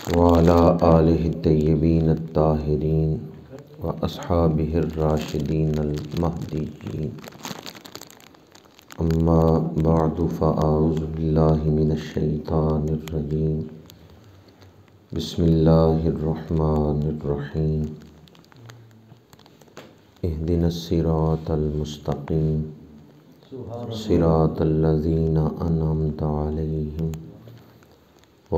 وعلى آلہ الطیبین الطاہرین واصحابہ الراشدین المہدیین اما بعد فاعوذ باللہ من الشیطان الرجیم بسم اللہ الرحمن الرحیم اہدنا الصراط المستقیم صراط الذین انعمت علیہم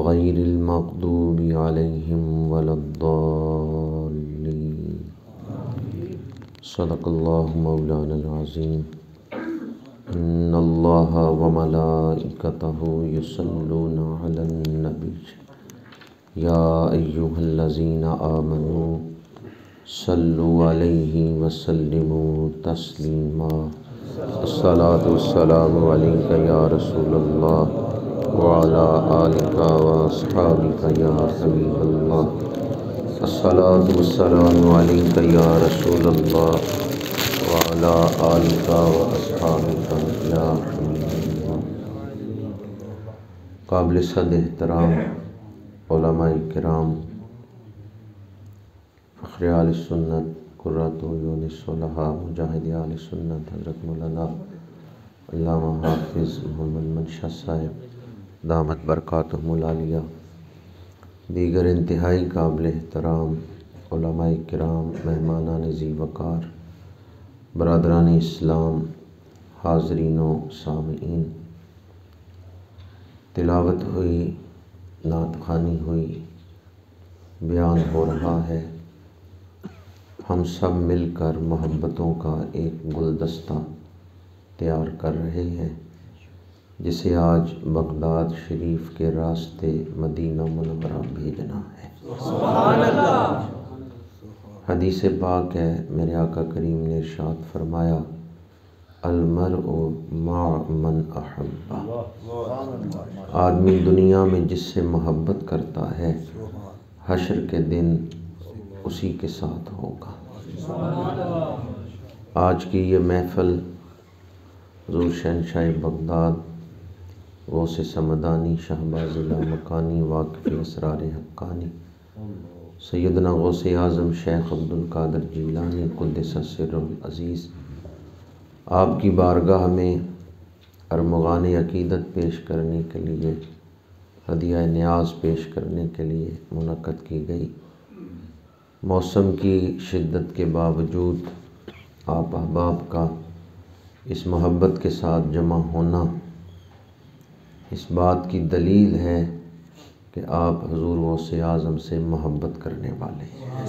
غیر المغضوب علیہم ولا الضالین صدق اللہ مولانا العظیم ان اللہ وملائکتہ یصلون علی النبی یا ایہا الذین آمنوا صلوا علیہ وسلموا تسلیما الصلاۃ والسلام علیک یا رسول اللہ وعلى آلك وأصحابك يا حبيب الله الصلاة والسلام عليك يا رسول الله وعلى آلك وأصحابك يا حبيب الله۔ قابل صد احترام علماء کرام، فخر اہل سنت، قرۃ عیون الصلحاء، مجاہد اہل سنت حضرت مولانا علامہ حافظ محمد منشا صاحب دامت برکاتہم العالیہ، دیگر انتہائی قابل احترام علماء کرام، مہمانان ذی وقار، برادران اسلام، حاضرین و سامعین، تلاوت ہوئی، نعت خوانی ہوئی، بیان ہو رہا ہے۔ ہم سب مل کر محبتوں کا ایک گلدستہ تیار کر رہے ہیں جسے آج بغداد شریف کے راستے مدینہ منورہ بھیجنا ہے۔ سبحان اللہ۔ حدیث پاک ہے، میرے آقا کریم نے ارشاد فرمایا المرء مع من احب، آدمی دنیا میں جس سے محبت کرتا ہے حشر کے دن اسی کے ساتھ ہوگا۔ آج کی یہ محفل حضور شہنشاہ بغداد غوث سمدانی، شہباز لامکانی، واقف اسرار حقانی، سیدنا غوث اعظم شیخ عبدالقادر جیلانی قدس سرہ العزیز، آپ کی بارگاہ میں ارمغان عقیدت پیش کرنے کے لیے، ہدیہ نیاز پیش کرنے کے لیے منعقد کی گئی۔ موسم کی شدت کے باوجود آپ احباب کا اس محبت کے ساتھ جمع ہونا اس بات کی دلیل ہے کہ آپ حضور غوث اعظم سے محبت کرنے والے ہیں۔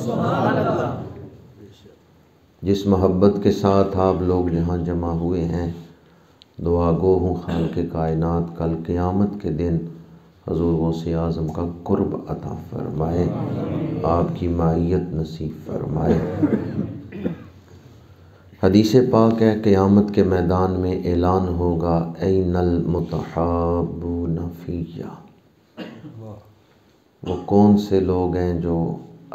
جس محبت کے ساتھ آپ لوگ یہاں جمع ہوئے ہیں، دعا گو ہوں خالق کائنات کل قیامت کے دن حضور غوث اعظم کا قرب عطا فرمائے، آپ کی معیت نصیب فرمائے۔ حدیث پاک ہے، قیامت کے میدان میں اعلان ہوگا این المتحابون فی، وہ کون سے لوگ ہیں جو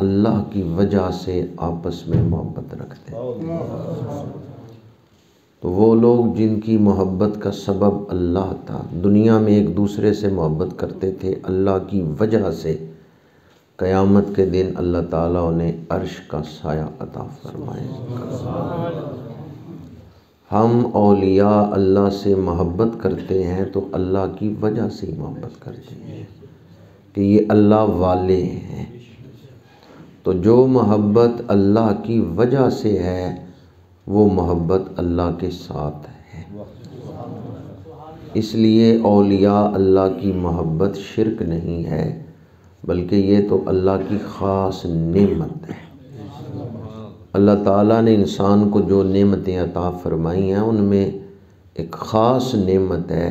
اللہ کی وجہ سے آپس میں محبت رکھتے ہیں؟ تو وہ لوگ جن کی محبت کا سبب اللہ تھا، دنیا میں ایک دوسرے سے محبت کرتے تھے اللہ کی وجہ سے، قیامت کے دن اللہ تعالیٰ انہیں عرش کا سایہ عطا فرمائے گا۔ ہم اولیاء اللہ سے محبت کرتے ہیں تو اللہ کی وجہ سے ہی محبت کرتے ہیں کہ یہ اللہ والے ہیں، تو جو محبت اللہ کی وجہ سے ہے وہ محبت اللہ کے ساتھ ہے۔ اس لیے اولیاء اللہ کی محبت شرک نہیں ہے، بلکہ یہ تو اللہ کی خاص نعمت ہے۔ اللہ تعالیٰ نے انسان کو جو نعمتیں عطا فرمائی ہیں ان میں ایک خاص نعمت ہے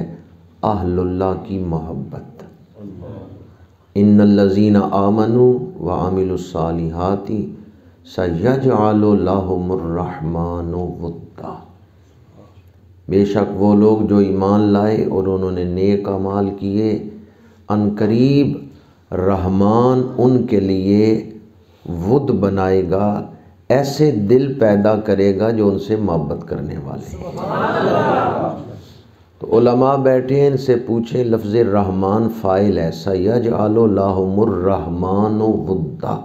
اہل اللہ کی محبت۔ ان الذین آمنوا وعملوا الصالحات سیجعل لهم الرحمن ودا، بے شک وہ لوگ جو ایمان لائے اور انہوں نے نیک اعمال کیے، ان قریب رحمان ان کے لیے ود بنائے گا، ایسے دل پیدا کرے گا جو ان سے محبت کرنے والے ہیں۔ تو علماء بیٹھے ہیں، ان سے پوچھیں لفظ رحمان فاعل ہے، سیجعل لہم الرحمن ودا،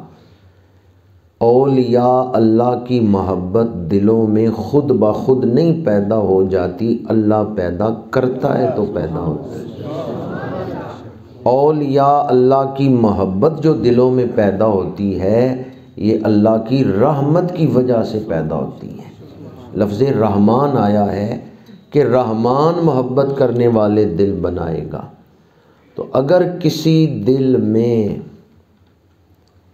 اولیاء اللہ کی محبت دلوں میں خود بخود نہیں پیدا ہو جاتی، اللہ پیدا کرتا ہے تو پیدا ہوتی ہے۔ اولیاء اللہ کی محبت جو دلوں میں پیدا ہوتی ہے یہ اللہ کی رحمت کی وجہ سے پیدا ہوتی ہے۔ لفظ رحمان آیا ہے کہ رحمان محبت کرنے والے دل بنائے گا۔ تو اگر کسی دل میں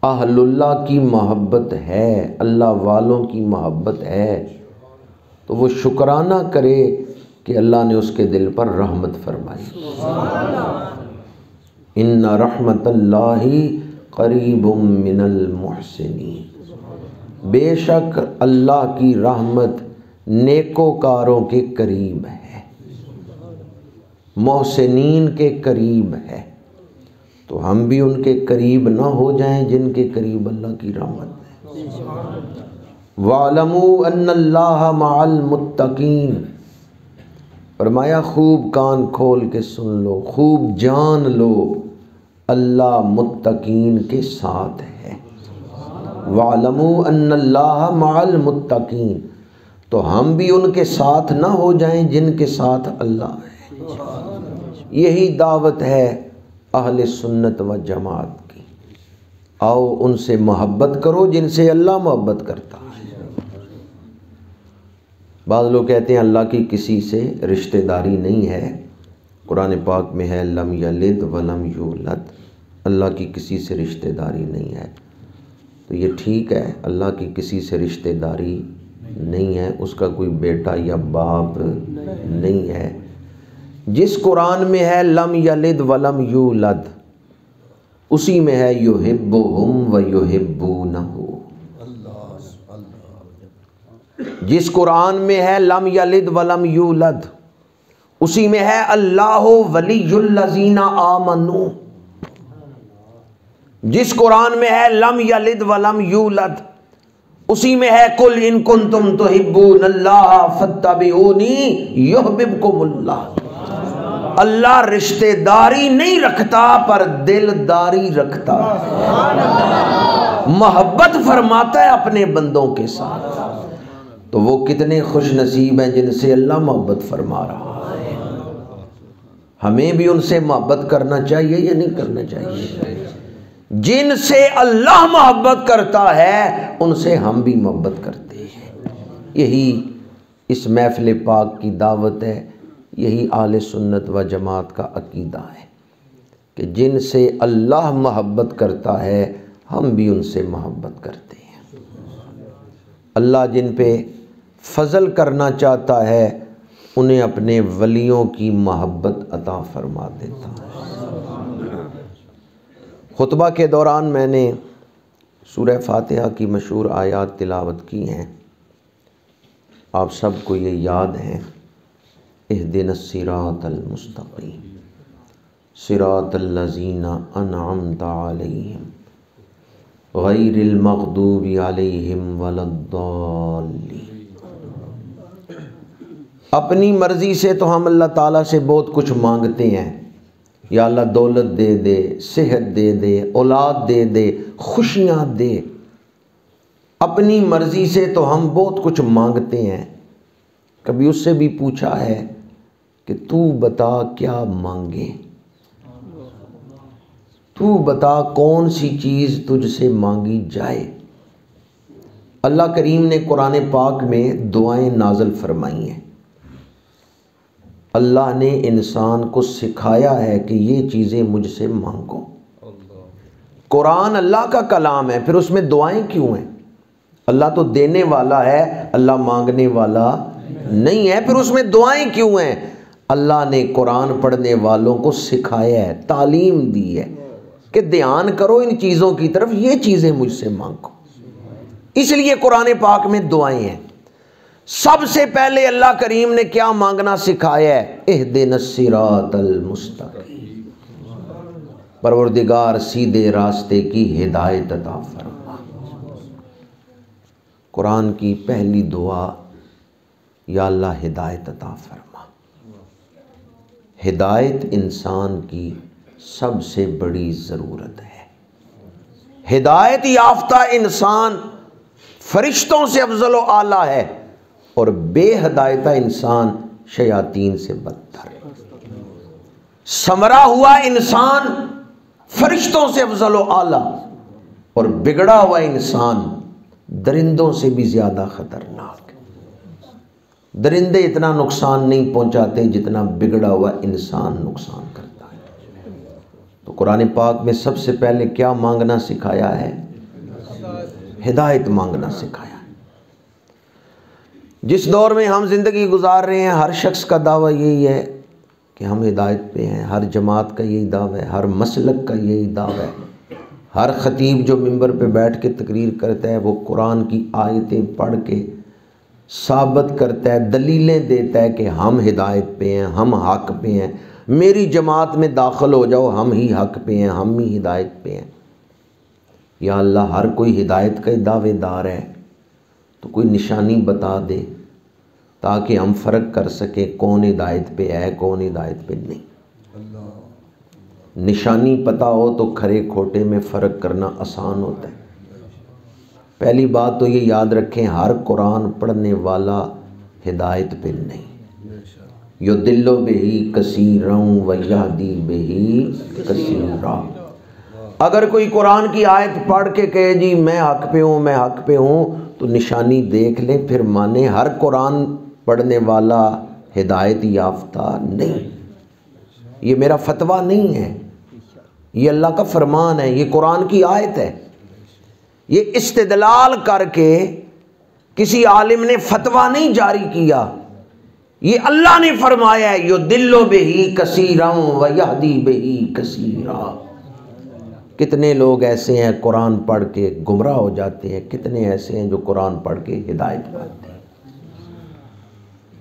اہل اللہ کی محبت ہے، اللہ والوں کی محبت ہے، تو وہ شکرانہ کرے کہ اللہ نے اس کے دل پر رحمت فرمائی۔ ان رحمت اللہ قریب من المحسنین، بے شک اللہ کی رحمت نیکوکاروں کے قریب ہے، محسنین کے قریب ہے۔ تو ہم بھی ان کے قریب نہ ہو جائیں جن کے قریب اللہ کی رحمت ہے۔ وَاعْلَمُوا أَنَّ اللَّهَ مَعَ الْمُتَّقِينَ، فرمایا خوب کان کھول کے سن لو، خوب جان لو، اللہ متقین کے ساتھ ہے۔ وَاعْلَمُوا أَنَّ اللَّهَ مَعَ الْمُتَّقِينَ، تو ہم بھی ان کے ساتھ نہ ہو جائیں جن کے ساتھ اللہ ہے۔ یہی دعوت ہے اہل سنت و جماعت کی، آؤ ان سے محبت کرو جن سے اللہ محبت کرتا ہے۔ بعض لوگ کہتے ہیں اللہ کی کسی سے رشتہ داری نہیں ہے، قرآن پاک میں ہے لم یلد ولم یولد، اللہ کی کسی سے رشتہ داری نہیں ہے۔ تو یہ ٹھیک ہے، اللہ کی کسی سے رشتہ داری نہیں ہے، اس کا کوئی بیٹا یا باپ نہیں ہے۔ جس قرآن میں ہے لم یلد ولم یولد، اسی میں ہے یحبہم و یحبونہ۔ جس قرآن میں ہے لم یلد ولم یولد، اسی میں ہے اللہ ولی الذین آمنوا۔ جس قرآن میں ہے لم یلد ولم یولد، اسی میں ہے قل ان کنتم تحبون اللہ فاتبعونی یحببکم اللہ۔ اللہ رشتہ داری نہیں رکھتا پر دلداری رکھتا ہے، محبت فرماتا ہے اپنے بندوں کے ساتھ۔ تو وہ کتنے خوش نصیب ہیں جن سے اللہ محبت فرما رہا ہے۔ ہمیں بھی ان سے محبت کرنا چاہیے یا نہیں کرنا چاہیے؟ جن سے اللہ محبت کرتا ہے ان سے ہم بھی محبت کرتے ہیں۔ یہی اس محفل پاک کی دعوت ہے، یہی اہل سنت و جماعت کا عقیدہ ہے کہ جن سے اللہ محبت کرتا ہے ہم بھی ان سے محبت کرتے ہیں۔ اللہ جن پہ فضل کرنا چاہتا ہے انہیں اپنے ولیوں کی محبت عطا فرما دیتا ہے۔ خطبہ کے دوران میں نے سورہ فاتحہ کی مشہور آیات تلاوت کی ہیں، آپ سب کو یہ یاد ہیں، اہدنا الصراط المستقیم صراط الذین انعمت علیہم غیر المغضوب علیہم ولا الضالین۔ اپنی مرضی سے تو ہم اللہ تعالیٰ سے بہت کچھ مانگتے ہیں، یا اللہ دولت دے دے، صحت دے دے، اولاد دے دے، خوشیاں دے۔ اپنی مرضی سے تو ہم بہت کچھ مانگتے ہیں، کبھی اس سے بھی پوچھا ہے کہ تو بتا کیا مانگے، تو بتا کون سی چیز تجھ سے مانگی جائے۔ اللہ کریم نے قرآن پاک میں دعائیں نازل فرمائی ہیں، اللہ نے انسان کو سکھایا ہے کہ یہ چیزیں مجھ سے مانگو۔ قرآن اللہ کا کلام ہے، پھر اس میں دعائیں کیوں ہیں؟ اللہ تو دینے والا ہے، اللہ مانگنے والا نہیں ہے، پھر اس میں دعائیں کیوں ہیں؟ اللہ نے قرآن پڑھنے والوں کو سکھایا ہے، تعلیم دی ہے کہ دھیان کرو ان چیزوں کی طرف، یہ چیزیں مجھ سے مانگو۔ اس لیے قرآن پاک میں دعائیں ہیں۔ سب سے پہلے اللہ کریم نے کیا مانگنا سکھایا ہے؟ اہدنا الصراط المستقیم، پروردگار سیدھے راستے کی ہدایت عطا فرما۔ قرآن کی پہلی دعا، یا اللہ ہدایت عطا فرما۔ ہدایت انسان کی سب سے بڑی ضرورت ہے۔ ہدایت یافتہ انسان فرشتوں سے افضل و اعلیٰ ہے، اور بے ہدایتہ انسان شیاطین سے بدتر ہے۔ سمرا ہوا انسان فرشتوں سے افضل و اعلیٰ، اور بگڑا ہوا انسان درندوں سے بھی زیادہ خطرناک ہے۔ درندے اتنا نقصان نہیں پہنچاتے جتنا بگڑا ہوا انسان نقصان کرتا ہے۔ تو قرآن پاک میں سب سے پہلے کیا مانگنا سکھایا ہے؟ ہدایت مانگنا سکھایا ہے۔ جس دور میں ہم زندگی گزار رہے ہیں، ہر شخص کا دعویٰ یہی ہے کہ ہم ہدایت پہ ہیں، ہر جماعت کا یہی دعویٰ ہے، ہر مسلک کا یہی دعویٰ ہے۔ ہر خطیب جو منبر پہ بیٹھ کے تقریر کرتا ہے وہ قرآن کی آیتیں پڑھ کے ثابت کرتا ہے، دلیلیں دیتا ہے کہ ہم ہدایت پہ ہیں، ہم حق پہ ہیں، میری جماعت میں داخل ہو جاؤ، ہم ہی حق پہ ہیں، ہم ہی ہدایت پہ ہیں۔ یا اللہ، ہر کوئی ہدایت کا دعوے دار ہے تو کوئی نشانی بتا دے تاکہ ہم فرق کر سکیں کون ہدایت پہ ہے کون ہدایت پہ نہیں۔ نشانی پتہ ہو تو کھرے کھوٹے میں فرق کرنا آسان ہوتا ہے۔ پہلی بات تو یہ یاد رکھیں، ہر قرآن پڑھنے والا ہدایت پہ نہیں۔ یضل بہ کثیرا ویہدی بہ کثیرا۔ اگر کوئی قرآن کی آیت پڑھ کے کہے جی میں حق پہ ہوں میں حق پہ ہوں، تو نشانی دیکھ لیں پھر مانیں ہر قرآن پڑھنے والا ہدایت یافتہ نہیں۔ یہ میرا فتویٰ نہیں ہے، یہ اللہ کا فرمان ہے، یہ قرآن کی آیت ہے۔ یہ استدلال کر کے کسی عالم نے فتویٰ نہیں جاری کیا، یہ اللہ نے فرمایا ہے یضل بہ کثیرا ویہدی بہ کثیرا۔ کتنے لوگ ایسے ہیں قرآن پڑھ کے گمراہ ہو جاتے ہیں، کتنے ایسے ہیں جو قرآن پڑھ کے ہدایت پاتے ہیں۔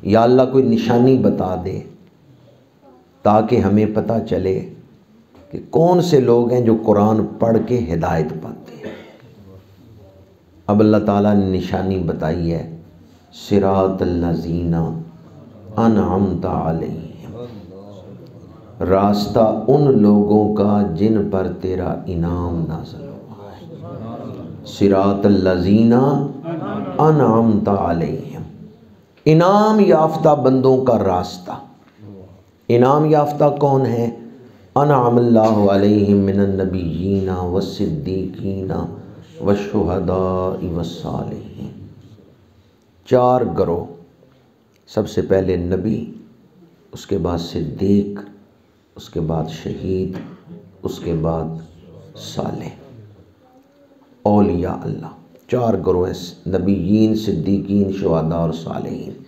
یا اللہ کوئی نشانی بتا دے تاکہ ہمیں پتہ چلے کہ کون سے لوگ ہیں جو قرآن پڑھ کے ہدایت پاتے ہیں۔ اب اللہ تعالیٰ نے نشانی بتائی ہے، صراط الذین انعمت علیہم، راستہ ان لوگوں کا جن پر تیرا انعام نازل ہوا ہے۔ صراط الذین انعمت علیہم، انعام یافتہ بندوں کا راستہ۔ انعام یافتہ کون ہے؟ انعم اللہ علیہم من النبیین والصدیقین والشہداء والصالحین۔ چار گروہ، سب سے پہلے نبی، اس کے بعد صدیق، اس کے بعد شہید، اس کے بعد صالح، اولیاء اللہ۔ چار گروہ ہیں، نبیین، صدیقین، شہداء اور صالحین۔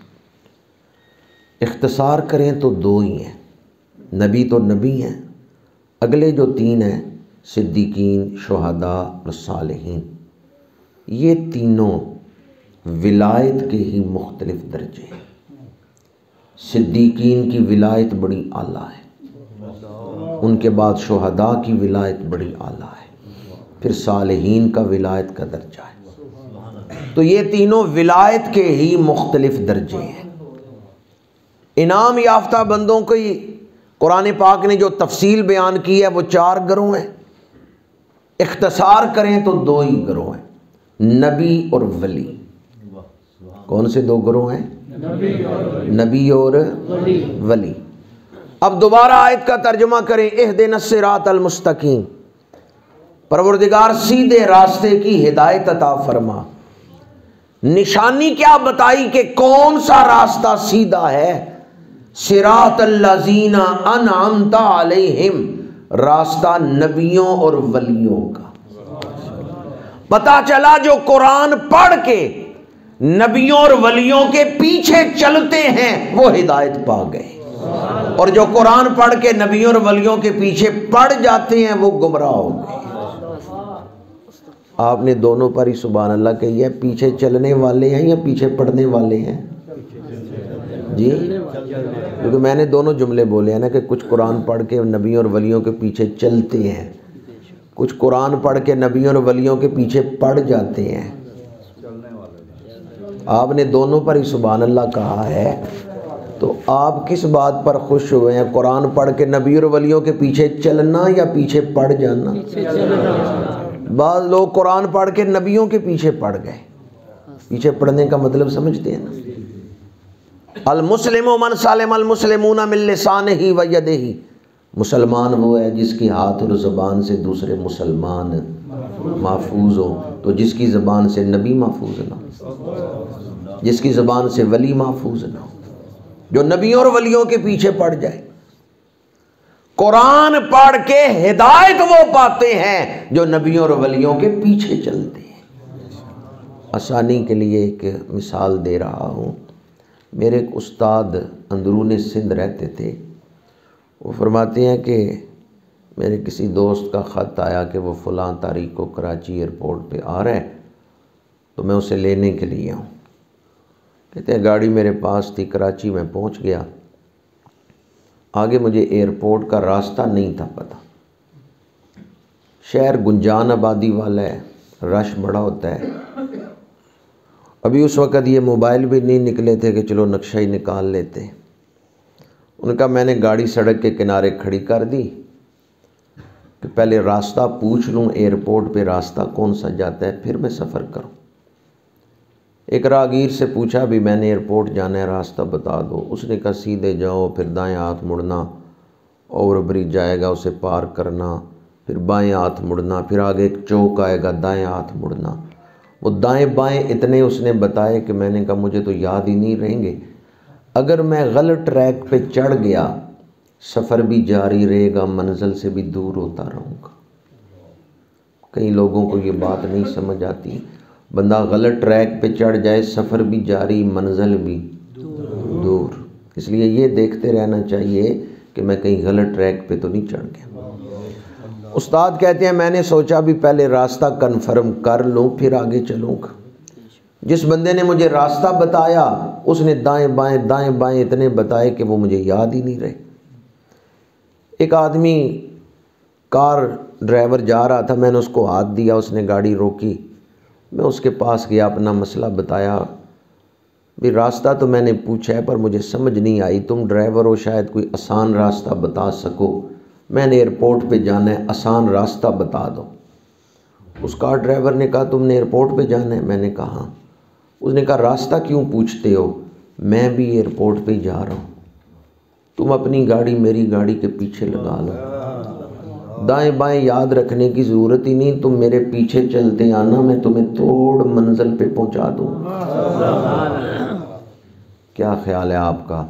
اختصار کریں تو دو ہی ہیں، نبی تو نبی ہیں، اگلے جو تین ہیں صدیقین، شہداء اور صالحین، یہ تینوں ولایت کے ہی مختلف درجے ہیں۔ صدیقین کی ولایت بڑی اعلیٰ ہے، ان کے بعد شہداء کی ولایت بڑی اعلیٰ ہے، پھر صالحین کا ولایت کا درجہ ہے۔ تو یہ تینوں ولایت کے ہی مختلف درجے ہیں۔ انعام یافتہ بندوں کی قرآن پاک نے جو تفصیل بیان کی ہے وہ چار گروہ ہیں، اختصار کریں تو دو ہی گروہ ہیں، نبی اور ولی۔ کون سے دو گروہ ہیں؟ نبی اور ولی۔ اب دوبارہ آیت کا ترجمہ کریں، اہدنا الصراط المستقیم، پروردگار سیدھے راستے کی ہدایت عطا فرما۔ نشانی کیا بتائی کہ کون سا راستہ سیدھا ہے؟ صراط الذین انعمت علیہم، راستہ نبیوں اور ولیوں کا۔ پتہ چلا جو قرآن پڑھ کے نبیوں اور ولیوں کے پیچھے چلتے ہیں وہ ہدایت پا گئے، اور جو قرآن پڑھ کے نبیوں اور ولیوں کے پیچھے پڑ جاتے ہیں وہ گمراہ ہو گئے۔ آپ نے دونوں پر ہی سبحان اللہ کہی ہے، پیچھے چلنے والے ہیں یا پیچھے پڑھنے والے ہیں؟ جی، کیونکہ میں نے دونوں جملے بولے ہیں نا، کہ کچھ قرآن پڑھ کے نبیوں اور ولیوں کے پیچھے چلتے ہیں، کچھ قرآن پڑھ کے نبیوں اور ولیوں کے پیچھے پڑ جاتے ہیں۔ آپ نے دونوں پر ہی سبحان اللہ کہا ہے، تو آپ کس بات پر خوش ہوئے ہیں؟ قرآن پڑھ کے نبی اور ولیوں کے پیچھے چلنا یا پیچھے پڑ جانا؟ بعض لوگ قرآن پڑھ کے نبیوں کے پیچھے پڑ گئے. پیچھے پڑھنے کا مطلب سمجھتے ہیں نا؟ المسلم من سالم المسلمون من لسانہ و یدہ، مسلمان وہ ہے جس کی ہاتھ اور زبان سے دوسرے مسلمان محفوظ ہو. تو جس کی زبان سے نبی محفوظ نہ ہو، جس کی زبان سے ولی محفوظ نہ ہو، جو نبیوں اور ولیوں کے پیچھے پڑ جائے. قرآن پڑھ کے ہدایت وہ پاتے ہیں جو نبیوں اور ولیوں کے پیچھے چلتے ہیں. آسانی کے لیے ایک مثال دے رہا ہوں. میرے ایک استاد اندرون سندھ رہتے تھے. وہ فرماتے ہیں کہ میرے کسی دوست کا خط آیا کہ وہ فلاں تاریخ کو کراچی ایئرپورٹ پہ آ رہا ہے، تو میں اسے لینے کے لیے آؤں. کہتے ہیں گاڑی میرے پاس تھی، کراچی میں پہنچ گیا. آگے مجھے ایئرپورٹ کا راستہ نہیں تھا پتہ. شہر گنجان آبادی والا ہے، رش بڑا ہوتا ہے. ابھی اس وقت یہ موبائل بھی نہیں نکلے تھے کہ چلو نقشہ ہی نکال لیتے. ان کا میں نے گاڑی سڑک کے کنارے کھڑی کر دی کہ پہلے راستہ پوچھ لوں ایئرپورٹ پہ راستہ کون سا جاتا ہے، پھر میں سفر کروں. ایک راہگیر سے پوچھا بھی میں نے ایئرپورٹ جانا ہے، راستہ بتا دو. اس نے کہا سیدھے جاؤ، پھر دائیں ہاتھ مڑنا، اوور برج جائے گا اسے پار کرنا، پھر بائیں ہاتھ مڑنا، پھر آگے ایک چوک آئے گا دائیں ہاتھ مڑنا. وہ دائیں بائیں اتنے اس نے بتائے کہ میں نے کہا مجھے تو یاد ہی نہیں رہیں گے. اگر میں غلط ٹریک پہ چڑھ گیا سفر بھی جاری رہے گا، منزل سے بھی دور ہوتا رہوں گا. کئی لوگوں کو یہ بات نہیں سمجھ آتی. بندہ غلط ٹریک پہ چڑھ جائے سفر بھی جاری، منزل بھی دور. اس لیے یہ دیکھتے رہنا چاہیے کہ میں کہیں غلط ٹریک پہ تو نہیں چڑھ گیا. استاد کہتے ہیں میں نے سوچا بھی پہلے راستہ کنفرم کر لوں پھر آگے چلوں گا. جس بندے نے مجھے راستہ بتایا اس نے دائیں بائیں اتنے بتائے کہ وہ مجھے یاد ہی نہیں رہے. ایک آدمی کار ڈرائیور جا رہا تھا، میں نے اس کو ہاتھ دیا، اس نے گاڑی روکی. میں اس کے پاس گیا، اپنا مسئلہ بتایا. بھی راستہ تو میں نے پوچھا ہے پر مجھے سمجھ نہیں آئی، تم ڈرائیور ہو شاید کوئی آسان راستہ بتا سکو. میں نے ایئرپورٹ پہ جانا ہے، آسان راستہ بتا دو. اس کار ڈرائیور نے کہا تم نے ایئرپورٹ پہ جانا ہے؟ میں نے کہا ہاں. اس نے کہا راستہ کیوں پوچھتے ہو؟ میں بھی ایئرپورٹ پہ جا رہا ہوں، تم اپنی گاڑی میری گاڑی کے پیچھے لگا لو. دائیں بائیں یاد رکھنے کی ضرورت ہی نہیں، تم میرے پیچھے چلتے آنا، میں تمہیں توڑ منزل پہ پہنچا دوں. کیا خیال ہے آپ کا؟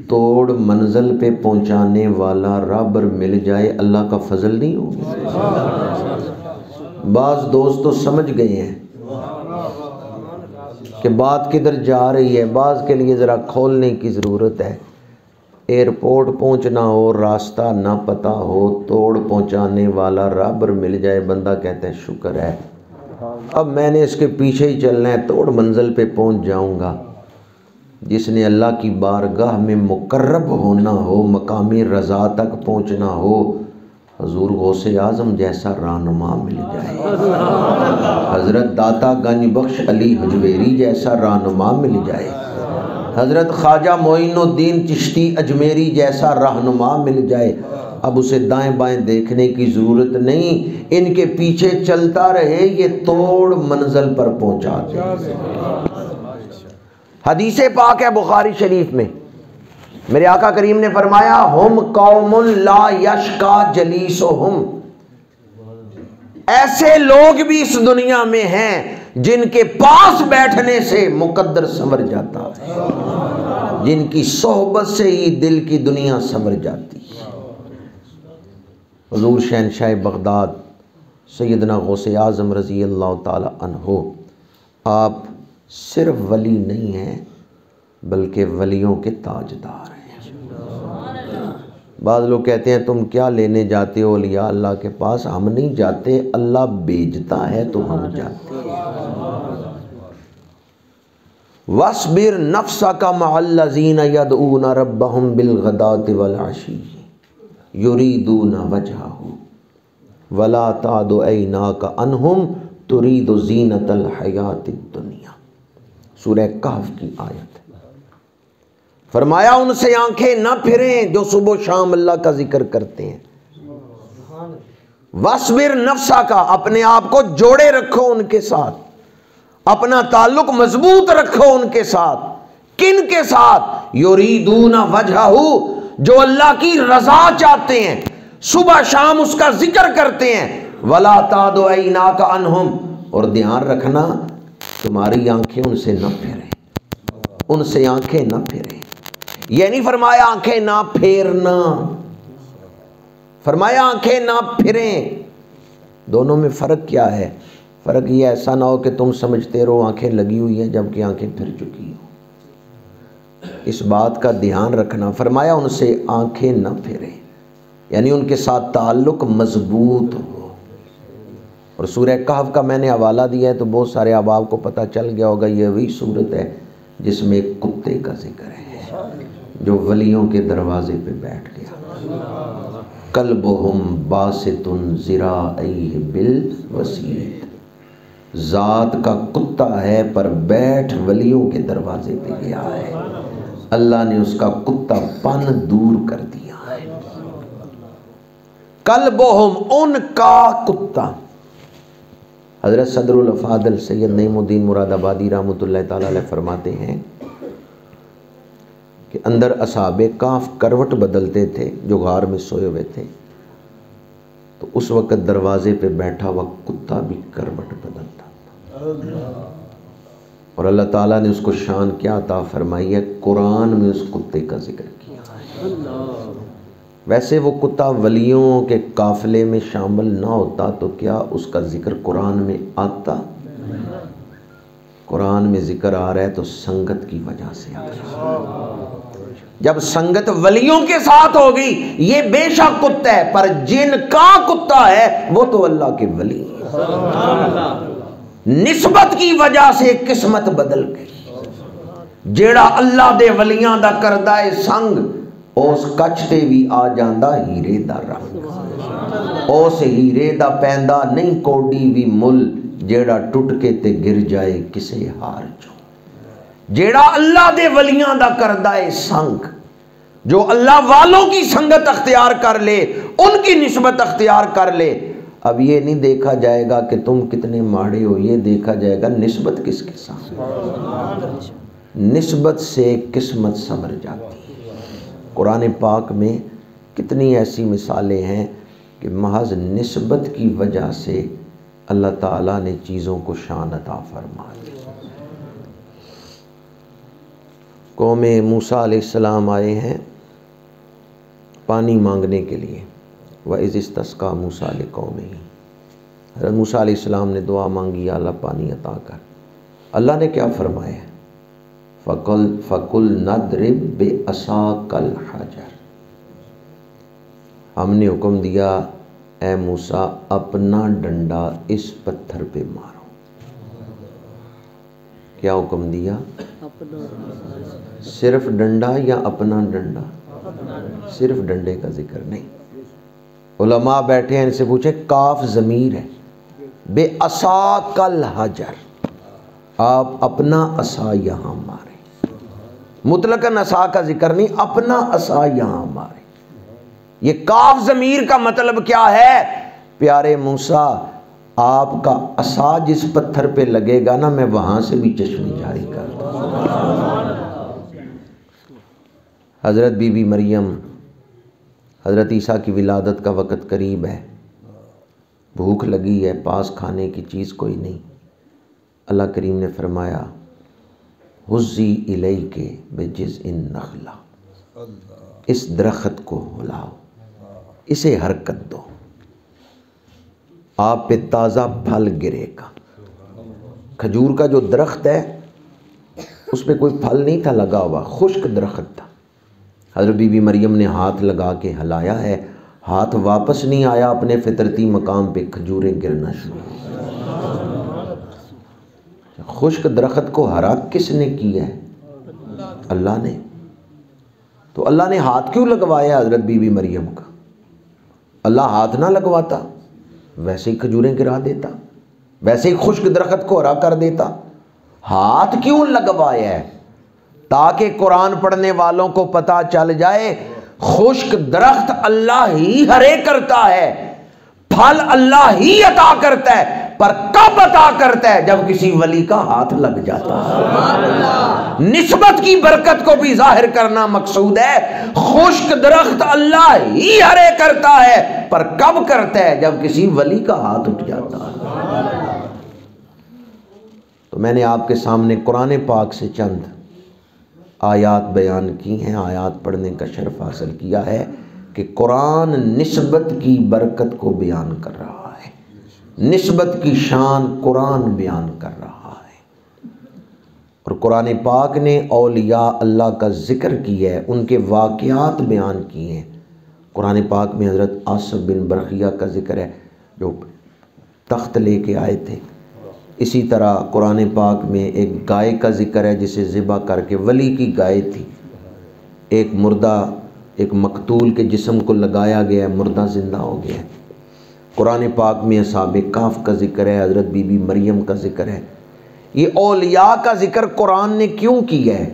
توڑ منزل پہ پہنچانے والا رابر مل جائے اللہ کا فضل نہیں ہوگا؟ بعض دوست تو سمجھ گئے ہیں کہ بات کدھر جا رہی ہے. بعض کے لیے ذرا کھولنے کی ضرورت ہے. ایئرپورٹ پہنچنا ہو، راستہ نہ پتہ ہو، توڑ پہنچانے والا رابر مل جائے، بندہ کہتا ہے شکر ہے اب میں نے اس کے پیچھے ہی چلنا ہے، توڑ منزل پہ پہنچ جاؤں گا. جس نے اللہ کی بارگاہ میں مقرب ہونا ہو، مقام رضا تک پہنچنا ہو، حضور غوث اعظم جیسا رہنما مل جائے، حضرت داتا گنج بخش علی حجویری جیسا رہنما مل جائے، حضرت خواجہ معین الدین چشتی اجمیری جیسا رہنما مل جائے. اب اسے دائیں بائیں دیکھنے کی ضرورت نہیں، ان کے پیچھے چلتا رہے، یہ توڑ منزل پر پہنچا دے. حدیث پاک ہے بخاری شریف میں، میرے آقا کریم نے فرمایا ہم قوم لا یشکا جلیسہم، ایسے لوگ بھی اس دنیا میں ہیں جن کے پاس بیٹھنے سے مقدر سنور جاتا ہے، جن کی صحبت سے ہی دل کی دنیا سنور جاتی ہے. حضور شہنشاہ بغداد سیدنا غوث اعظم رضی اللہ تعالی عنہ، آپ صرف ولی نہیں ہیں بلکہ ولیوں کے تاجدار ہیں. بعض لوگ کہتے ہیں تم کیا لینے جاتے ہو اولیاء اللہ کے پاس؟ ہم نہیں جاتے، اللہ بھیجتا ہے تو ہم جاتے ہیں. وَاصْبِرْ نَفْسَكَ مَعَ الَّذِينَ يَدْعُونَ رَبَّهُمْ بِالْغَدَاةِ وَالْعَشِيِّ يُرِيدُونَ وَجْهَهُ وَلَا تَعْدُ عَيْنَاكَ عَنْهُمْ تُرِيدُ زِينَةَ الْحَيَاةِ الدُّنْيَا. سورہ کہف کی آیت. فرمایا ان سے آنکھیں نہ پھریں جو صبح و شام اللہ کا ذکر کرتے ہیں. وَاصْبِرْ نَفْسَكَ، اپنے آپ کو جوڑے رکھو ان کے ساتھ، اپنا تعلق مضبوط رکھو ان کے ساتھ. کن کے ساتھ؟ یریدون وجہہ، جو اللہ کی رضا چاہتے ہیں، صبح شام اس کا ذکر کرتے ہیں. وَلَا تَعْدُ عَيْنَاكَ عَنْهُمْ، اور دھیان رکھنا تمہاری آنکھیں ان سے نہ پھریں، ان سے آنکھیں نہ پھریں. یہ نہیں فرمایا آنکھیں نہ پھیرنا، فرمایا آنکھیں نہ پھریں. دونوں میں فرق کیا ہے؟ فرق یہ ایسا نہ ہو کہ تم سمجھتے رہو آنکھیں لگی ہوئی ہیں جبکہ آنکھیں پھر چکی ہو. اس بات کا دھیان رکھنا. فرمایا ان سے آنکھیں نہ پھریں، یعنی ان کے ساتھ تعلق مضبوط ہو. اور سورہ کہف کا میں نے حوالہ دیا ہے تو بہت سارے احباب کو پتہ چل گیا ہوگا، یہ وہی صورت ہے جس میں ایک کتے کا ذکر ہے جو ولیوں کے دروازے پہ بیٹھ گیا. قلبہم باسط ذراعیہ بالوسیط، ذات کا کتا ہے پر بیٹھ ولیوں کے دروازے پہ گیا ہے. اللہ نے اس کا کتا پن دور کر دیا ہے. قلبہم، ان کا کتا. حضرت صدر الافاضل سید نعیم الدین مراد آبادی رحمۃ اللہ تعالیٰ علیہ فرماتے ہیں کہ اندر اصحاب کہف کروٹ بدلتے تھے جو غار میں سوئے ہوئے تھے، تو اس وقت دروازے پہ بیٹھا ہوا کتا بھی کروٹ بدلتا تھا. اور اللہ تعالیٰ نے اس کو شان کیا عطا فرمائی ہے، قرآن میں اس کتے کا ذکر کیا ہے. ویسے وہ کتا ولیوں کے قافلے میں شامل نہ ہوتا تو کیا اس کا ذکر قرآن میں آتا؟ قرآن میں ذکر آ رہا ہے تو سنگت کی وجہ سے آ رہا ہے. جب سنگت ولیوں کے ساتھ ہوگی، یہ بے شک کتا ہے پر جن کا کتا ہے وہ تو اللہ کے ولی ہے. نسبت کی وجہ سے قسمت بدل گئی. جیڑا اللہ دے ولیاں دا کردہ ہے سنگ، اس کچھتے بھی آ جاندہ ہیرے دا رنگ. اس ہیرے دا پیندہ نہیں کوڈی بھی مل، جیڑا ٹوٹ کے تے گر جائے کسے ہار جو. جیڑا اللہ دے ولیاں دا کردہ ہے سنگ، جو اللہ والوں کی سنگت اختیار کر لے، ان کی نسبت اختیار کر لے. اب یہ نہیں دیکھا جائے گا کہ تم کتنے ماڑے ہو، یہ دیکھا جائے گا نسبت کس کے ساتھ. نسبت سے قسمت سنور جاتی ہے. قرآن پاک میں کتنی ایسی مثالیں ہیں کہ محض نسبت کی وجہ سے اللہ تعالیٰ نے چیزوں کو شان عطا فرما دی. قوم موسیٰ علیہ السلام آئے ہیں پانی مانگنے کے لیے. وَإِذِ اسْتَسْقَىٰ مُوسَىٰ لِقَوْمِهِ، حضرت موسیٰ علیہ السلام نے دعا مانگی، یا اللہ پانی عطا کر. اللہ نے کیا فرمایا ہے؟ فَقُلْ نَضْرِبْ بِعَصَاكَ الْحَجَرَ، ہم نے حکم دیا اے موسیٰ اپنا ڈنڈا اس پتھر پہ مارو. کیا حکم دیا؟ صرف ڈنڈا یا اپنا ڈنڈا؟ صرف ڈنڈے کا ذکر نہیں. علماء بیٹھے ہیں، ان سے پوچھیں کاف ضمیر ہے، بے عصاک الحجر، آپ اپنا عصا یہاں ماریں. مطلقاً عصا کا ذکر نہیں، اپنا عصا یہاں ماریں. یہ کاف ضمیر کا مطلب کیا ہے؟ پیارے موسیٰ آپ کا عصا جس پتھر پہ لگے گا نا، میں وہاں سے بھی چشمے جاری کر دوں. حضرت بی بی مریم، حضرت عیسیٰ کی ولادت کا وقت قریب ہے، بھوک لگی ہے، پاس کھانے کی چیز کوئی نہیں. اللہ کریم نے فرمایا حزی الیک بجذع النخلہ، اس درخت کو ہلاؤ، اسے حرکت دو، آپ پہ تازہ پھل گرے گا. کھجور کا جو درخت ہے اس پہ کوئی پھل نہیں تھا لگا ہوا، خشک درخت تھا. حضرت بی بی مریم نے ہاتھ لگا کے ہلایا ہے، ہاتھ واپس نہیں آیا اپنے فطرتی مقام پہ، کھجوریں گرنا شروع. خشک درخت کو ہرا کس نے کیا ہے؟ اللہ نے. تو اللہ نے ہاتھ کیوں لگوایا حضرت بی بی مریم کا؟ اللہ ہاتھ نہ لگواتا ویسے ہی کھجوریں گرا دیتا، ویسے ہی خشک درخت کو ہرا کر دیتا. ہاتھ کیوں لگوایا ہے؟ تاکہ قرآن پڑھنے والوں کو پتہ چل جائے خشک درخت اللہ ہی ہرے کرتا ہے، پھل اللہ ہی عطا کرتا ہے، پر کب عطا کرتا ہے؟ جب کسی ولی کا ہاتھ لگ جاتا ہے۔ نسبت کی برکت کو بھی ظاہر کرنا مقصود ہے۔ خشک درخت اللہ ہی ہرے کرتا ہے، پر کب کرتا ہے؟ جب کسی ولی کا ہاتھ اٹھ جاتا ہے۔ تو میں نے آپ کے سامنے قرآن پاک سے چند آیات بیان کی ہیں، آیات پڑھنے کا شرف حاصل کیا ہے کہ قرآن نسبت کی برکت کو بیان کر رہا ہے، نسبت کی شان قرآن بیان کر رہا ہے۔ اور قرآن پاک نے اولیاء اللہ کا ذکر کیا ہے، ان کے واقعات بیان کیے ہیں۔ قرآن پاک میں حضرت عاصم بن برقیہ کا ذکر ہے جو تخت لے کے آئے تھے۔ اسی طرح قرآن پاک میں ایک گائے کا ذکر ہے جسے ذبح کر کے، ولی کی گائے تھی، ایک مردہ ایک مقتول کے جسم کو لگایا گیا، مردہ زندہ ہو گیا۔ قرآن پاک میں اصحاب کہف کا ذکر ہے، حضرت بی بی مریم کا ذکر ہے۔ یہ اولیاء کا ذکر قرآن نے کیوں کیا ہے؟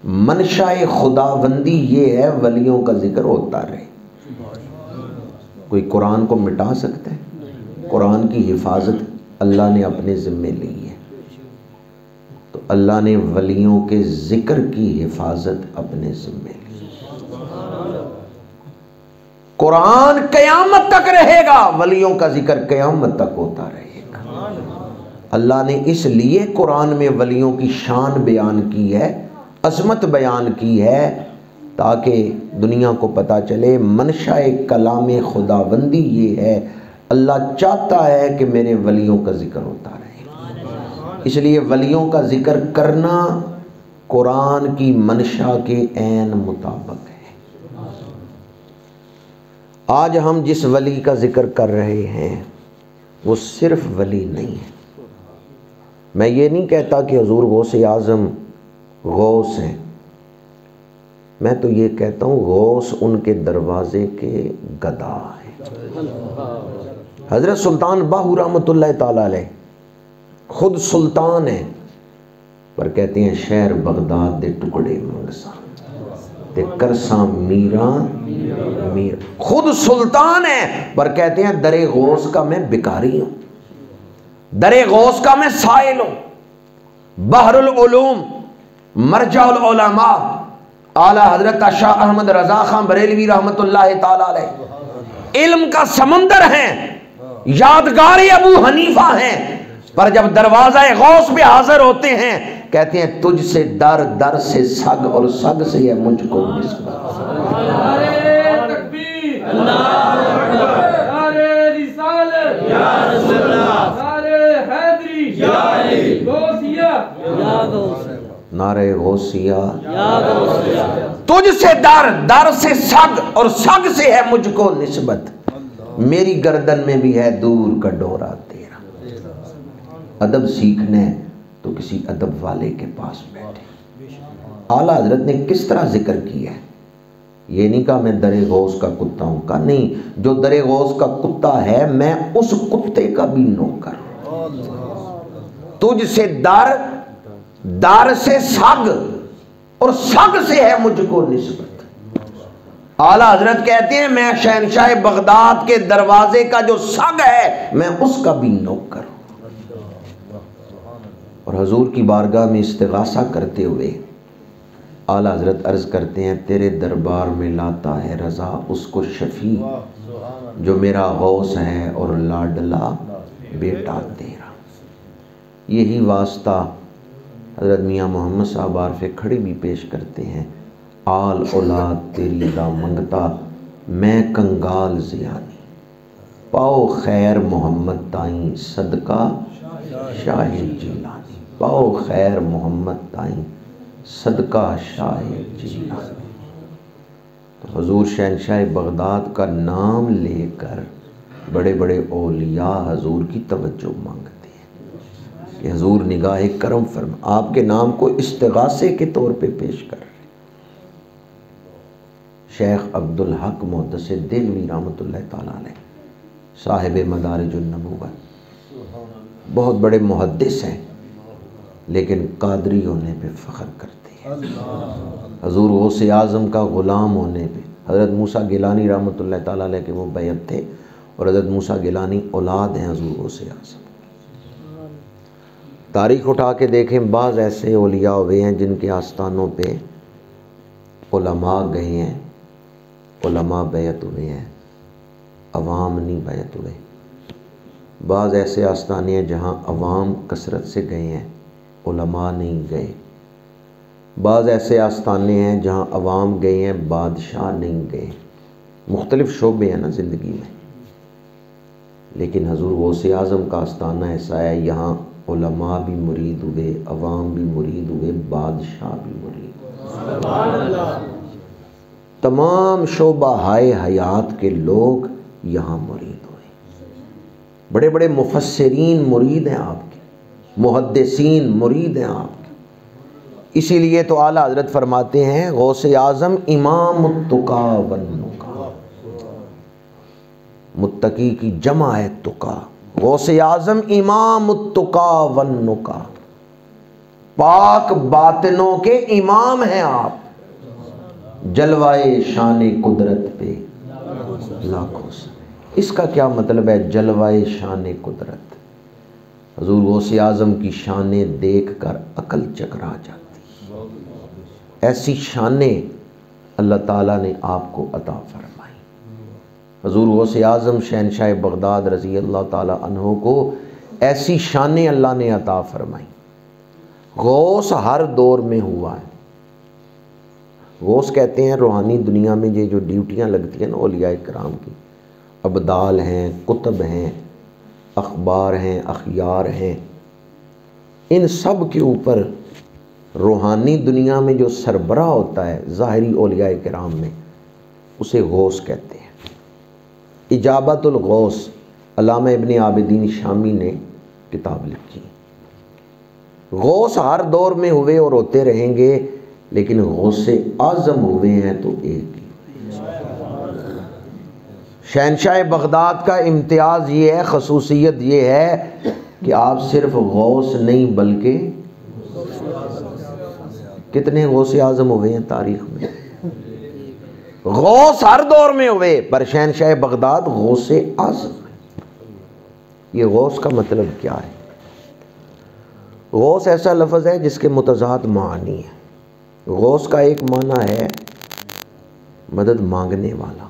منشاء خداوندی یہ ہے ولیوں کا ذکر ہوتا رہے۔ کوئی قرآن کو مٹا سکتا ہے؟ قرآن کی حفاظت اللہ نے اپنے ذمے لی ہے، تو اللہ نے ولیوں کے ذکر کی حفاظت اپنے ذمے لی۔ قرآن قیامت تک رہے گا، ولیوں کا ذکر قیامت تک ہوتا رہے گا۔ اللہ نے اس لیے قرآن میں ولیوں کی شان بیان کی ہے، عظمت بیان کی ہے، تاکہ دنیا کو پتہ چلے منشاء کلام خداوندی یہ ہے، اللہ چاہتا ہے کہ میرے ولیوں کا ذکر ہوتا رہے۔ اس لیے ولیوں کا ذکر کرنا قرآن کی منشاء کے عین مطابق ہے۔ آج ہم جس ولی کا ذکر کر رہے ہیں وہ صرف ولی نہیں ہے۔ میں یہ نہیں کہتا کہ حضور غوث اعظم غوث ہیں، میں تو یہ کہتا ہوں غوث ان کے دروازے کے گدا ہیں۔ حضرت سلطان باہو رحمۃ اللہ تعالیٰ علیہ خود سلطان ہیں، پر کہتے ہیں شہر بغداد دے ٹکڑے منگسا تے کرساں میراں میر۔ خود سلطان ہیں پر کہتے ہیں در غوث کا میں بکاری ہوں، در غوث کا میں سائل ہوں۔ بحر العلوم مرجع العلماء اعلیٰ حضرت شاہ احمد رضا خان بریلوی رحمۃ اللہ تعالیٰ علیہ علم کا سمندر ہیں، یادگار ابو حنیفہ ہیں، پر جب دروازہ غوث پہ حاضر ہوتے ہیں کہتے ہیں تجھ سے در، در سے سگ، اور سگ سے ہے مجھ کو نسبت۔ نعرہ تکبیر، اللہ اکبر، نعرہ رسالت، یا رسول اللہ، نعرہ حیدری، یا علی، غوثیہ، یا غوث، نعرہ غوثیہ، یا غوثیہ، تجھ سے در، در سے سگ، اور سگ سے ہے مجھ کو نسبت۔ میری گردن میں بھی ہے دور کا ڈورا تیرا۔ ادب سیکھنا ہے تو کسی ادب والے کے پاس بیٹھے۔ اعلیٰ حضرت نے کس طرح ذکر کیا ہے؟ یہ نہیں کہا میں در غوث کا کتا ہوں، کہا نہیں، جو در غوث کا کتا ہے میں اس کتے کا بھی نوکر ہوں۔ تجھ سے در، در سے سگ، اور سگ سے ہے مجھ کو نسبت۔ اعلیٰ حضرت کہتے ہیں میں شہنشاہ بغداد کے دروازے کا جو سگ ہے میں اس کا بھی نوکر ہوں۔ اور حضور کی بارگاہ میں استغاثہ کرتے ہوئے اعلیٰ حضرت عرض کرتے ہیں تیرے دربار میں لاتا ہے رضا اس کو شفیع جو میرا غوث ہے اور لاڈلا بیٹا تیرا۔ یہی واسطہ حضرت میاں محمد صاحب عارف کھڑی بھی پیش کرتے ہیں، آل اولاد تیری دا منگتا میں کنگال زیانی، پاؤ خیر محمد تائیں صدقہ شاہ جیلانی، پاؤ خیر محمد تائیں صدقہ شاہ جیلانی۔ تو حضور شہنشاہ بغداد کا نام لے کر بڑے بڑے اولیاء حضور کی توجہ مانگتے ہیں کہ حضور نگاہ کرم فرما، آپ کے نام کو استغاثے کے طور پہ پیش کر رہے ہیں۔ شیخ عبدالحق محدث دہلوی رحمۃ اللہ تعالیٰ علیہ صاحب مدارج النبوت، بہت بڑے محدث ہیں لیکن قادری ہونے پہ فخر کرتے ہیں۔ حضور غوث اعظم کا غلام ہونے پہ حضرت موسیٰ گیلانی رحمۃ اللہ تعالیٰ علیہ کے وہ بیعت تھے، اور حضرت موسیٰ گیلانی اولاد ہیں حضور غوث اعظم۔ تاریخ اٹھا کے دیکھیں، بعض ایسے اولیاء ہوئے ہیں جن کے آستانوں پہ علماء گئے ہیں، علماء بیعت ہوئے ہیں، عوام نہیں بیعت ہوئے۔ بعض ایسے آستانے ہیں جہاں عوام کثرت سے گئے ہیں، علماء نہیں گئے۔ بعض ایسے آستانے ہیں جہاں عوام گئے ہیں، بادشاہ نہیں گئے۔ مختلف شعبے ہیں نا زندگی میں، لیکن حضور غوث اعظم کا آستانہ ایسا ہے، یہاں علماء بھی مرید ہوئے، عوام بھی مرید ہوئے، بادشاہ بھی مرید ہوئے۔ سبحان اللہ۔ تمام شعبہ ہائے حیات کے لوگ یہاں مرید ہوئے۔ بڑے بڑے مفسرین مرید ہیں آپ کے، محدثین مرید ہیں آپ کے۔ اسی لیے تو اعلیٰ حضرت فرماتے ہیں غوث اعظم امام التقا والنقا، متقی کی جمع ہے تقا، غوث اعظم امام التقا والنقا، پاک باطنوں کے امام ہیں آپ، جلوائے شان قدرت پہ لاکھوں سے۔ اس کا کیا مطلب ہے جلوائے شان قدرت؟ حضور غوث اعظم کی شانیں دیکھ کر عقل چکرا جاتی، ایسی شانیں اللہ تعالیٰ نے آپ کو عطا فرمائی۔ حضور غوث اعظم شہنشاہ بغداد رضی اللہ تعالیٰ عنہ کو ایسی شانیں اللہ نے عطا فرمائی۔ غوث ہر دور میں ہوا ہے۔ غوث کہتے ہیں روحانی دنیا میں یہ جو ڈیوٹیاں لگتی ہیں نا اولیاء کرام کی، ابدال ہیں، قطب ہیں، اخبار ہیں، اخیار ہیں، ان سب کے اوپر روحانی دنیا میں جو سربراہ ہوتا ہے ظاہری اولیاء کرام میں، اسے غوث کہتے ہیں۔ اجابت الغوث علامہ ابن عابدین شامی نے کتاب لکھی۔ غوث ہر دور میں ہوئے اور ہوتے رہیں گے، لیکن غوث اعظم ہوئے ہیں تو ایک ہی۔ شہنشاہ بغداد کا امتیاز یہ ہے، خصوصیت یہ ہے کہ آپ صرف غوث نہیں بلکہ کتنے غوث اعظم ہوئے ہیں تاریخ میں؟ غوث ہر دور میں ہوئے، پر شہنشاہ بغداد غوث اعظم ہے۔ یہ غوث کا مطلب کیا ہے؟ غوث ایسا لفظ ہے جس کے متضاد معنی ہے۔ غوث کا ایک معنی ہے مدد مانگنے والا،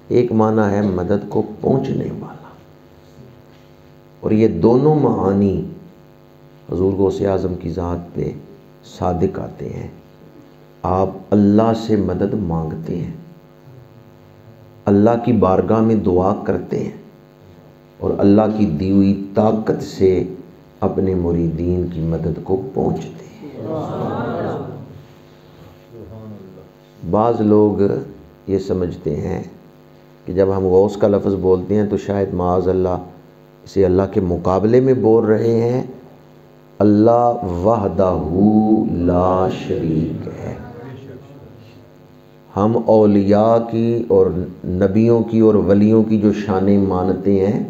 ایک معنی ہے مدد کو پہنچنے والا، اور یہ دونوں معانی حضور غوث اعظم کی ذات پہ صادق آتے ہیں۔ آپ اللہ سے مدد مانگتے ہیں، اللہ کی بارگاہ میں دعا کرتے ہیں، اور اللہ کی دی ہوئی طاقت سے اپنے مریدین کی مدد کو پہنچتے ہیں۔ بعض لوگ یہ سمجھتے ہیں کہ جب ہم غوث کا لفظ بولتے ہیں تو شاید معاذ اللہ اسے اللہ کے مقابلے میں بول رہے ہیں۔ اللہ وحدہ لا شریک ہے۔ ہم اولیاء کی اور نبیوں کی اور ولیوں کی جو شانیں مانتے ہیں،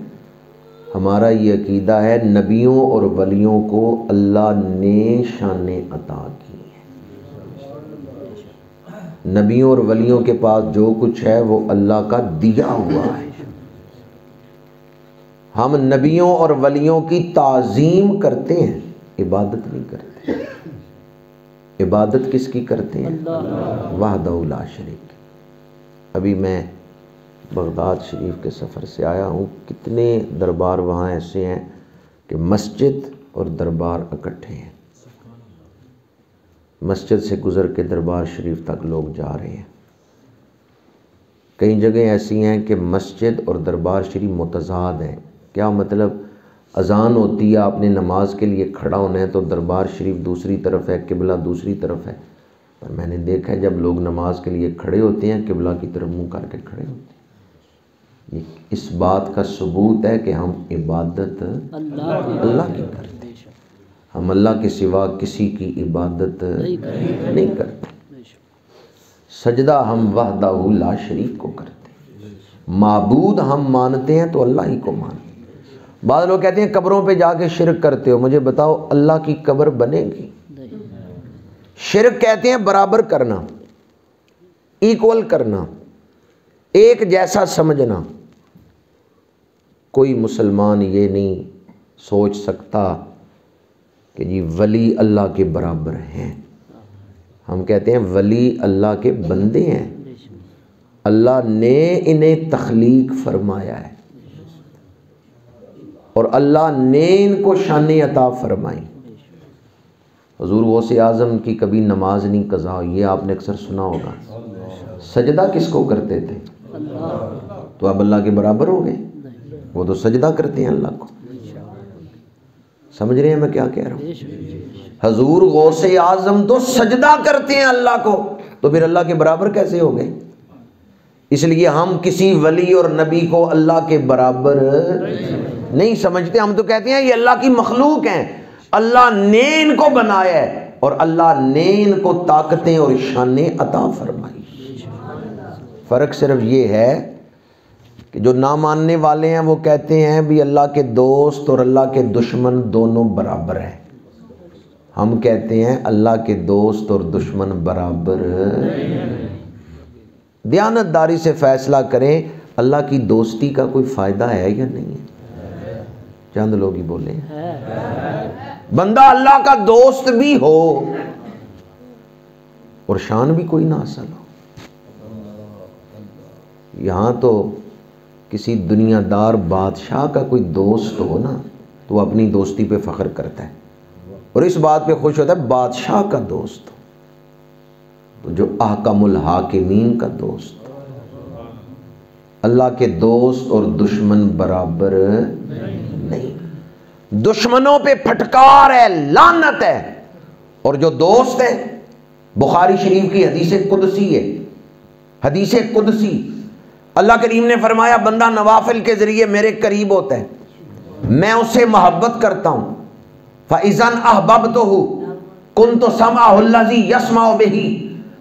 ہمارا یہ عقیدہ ہے نبیوں اور ولیوں کو اللہ نے شانیں عطا کی ہیں۔ نبیوں اور ولیوں کے پاس جو کچھ ہے وہ اللہ کا دیا ہوا ہے۔ ہم نبیوں اور ولیوں کی تعظیم کرتے ہیں، عبادت نہیں کرتے۔ عبادت کس کی کرتے ہیں؟ وحدہ لا شریک۔ ابھی میں بغداد شریف کے سفر سے آیا ہوں، کتنے دربار وہاں ایسے ہیں کہ مسجد اور دربار اکٹھے ہیں۔ مسجد سے گزر کے دربار شریف تک لوگ جا رہے ہیں۔ کئی جگہیں ایسی ہیں کہ مسجد اور دربار شریف متضاد ہیں۔ کیا مطلب؟ اذان ہوتی ہے، آپ نے نماز کے لیے کھڑا ہونا ہے تو دربار شریف دوسری طرف ہے، قبلہ دوسری طرف ہے، پر میں نے دیکھا ہے جب لوگ نماز کے لیے کھڑے ہوتے ہیں قبلہ کی طرف منہ کر کے کھڑے ہوتے ہیں۔ یہ اس بات کا ثبوت ہے کہ ہم عبادت اللہ کی کرتے ہیں، ہم اللہ کے سوا کسی کی عبادت نہیں کرتے۔ سجدہ ہم وحدہ لا شریک کو کرتے ہیں، معبود ہم مانتے ہیں تو اللہ ہی کو مانتے ہیں۔ بعض لوگ کہتے ہیں قبروں پہ جا کے شرک کرتے ہو، مجھے بتاؤ اللہ کی قبر بنے گی؟ شرک کہتے ہیں برابر کرنا، ایکول کرنا، ایک جیسا سمجھنا۔ کوئی مسلمان یہ نہیں سوچ سکتا کہ جی ولی اللہ کے برابر ہیں۔ ہم کہتے ہیں ولی اللہ کے بندے ہیں، اللہ نے انہیں تخلیق فرمایا ہے اور اللہ نے ان کو شان عطا فرمائی۔ حضور غوث اعظم کی کبھی نماز نہیں قضا ہوئی، یہ آپ نے اکثر سنا ہوگا۔ سجدہ کس کو کرتے تھے؟ تو اب اللہ کے برابر ہو گئے؟ وہ تو سجدہ کرتے ہیں اللہ کو۔ سمجھ رہے ہیں میں کیا کہہ رہا ہوں؟ حضور غوث اعظم تو سجدہ کرتے ہیں اللہ کو، تو پھر اللہ کے برابر کیسے ہو گئے؟ اس لیے ہم کسی ولی اور نبی کو اللہ کے برابر نہیں سمجھتے، ہم تو کہتے ہیں یہ اللہ کی مخلوق ہیں، اللہ نے ان کو بنایا ہے اور اللہ نے ان کو طاقتیں اور شانیں عطا فرمائی۔ فرق صرف یہ ہے کہ جو نہ ماننے والے ہیں وہ کہتے ہیں بھی اللہ کے دوست اور اللہ کے دشمن دونوں برابر ہیں، ہم کہتے ہیں اللہ کے دوست اور دشمن برابر۔ دیانتداری سے فیصلہ کریں، اللہ کی دوستی کا کوئی فائدہ ہے یا نہیں ہے؟ چند لوگ ہی بولے بندہ اللہ کا دوست بھی ہو اور شان بھی کوئی نہ حاصل ہو۔ یہاں تو کسی دنیا دار بادشاہ کا کوئی دوست ہو نا تو وہ اپنی دوستی پہ فخر کرتا ہے اور اس بات پہ خوش ہوتا ہے بادشاہ کا دوست، تو جو احکم الحاکمین کا دوست۔ اللہ کے دوست اور دشمن برابر نہیں، دشمنوں پہ پھٹکار ہے، لعنت ہے، اور جو دوست ہے، بخاری شریف کی حدیث قدسی ہے، حدیث قدسی اللہ کریم نے فرمایا بندہ نوافل کے ذریعے میرے قریب ہوتا ہے، میں اس سے محبت کرتا ہوں۔ فَإِذَنْ أَحْبَبْتُهُ كُنْتُ سَمْعَهُ الَّذِي يَسْمَعُ بِهِ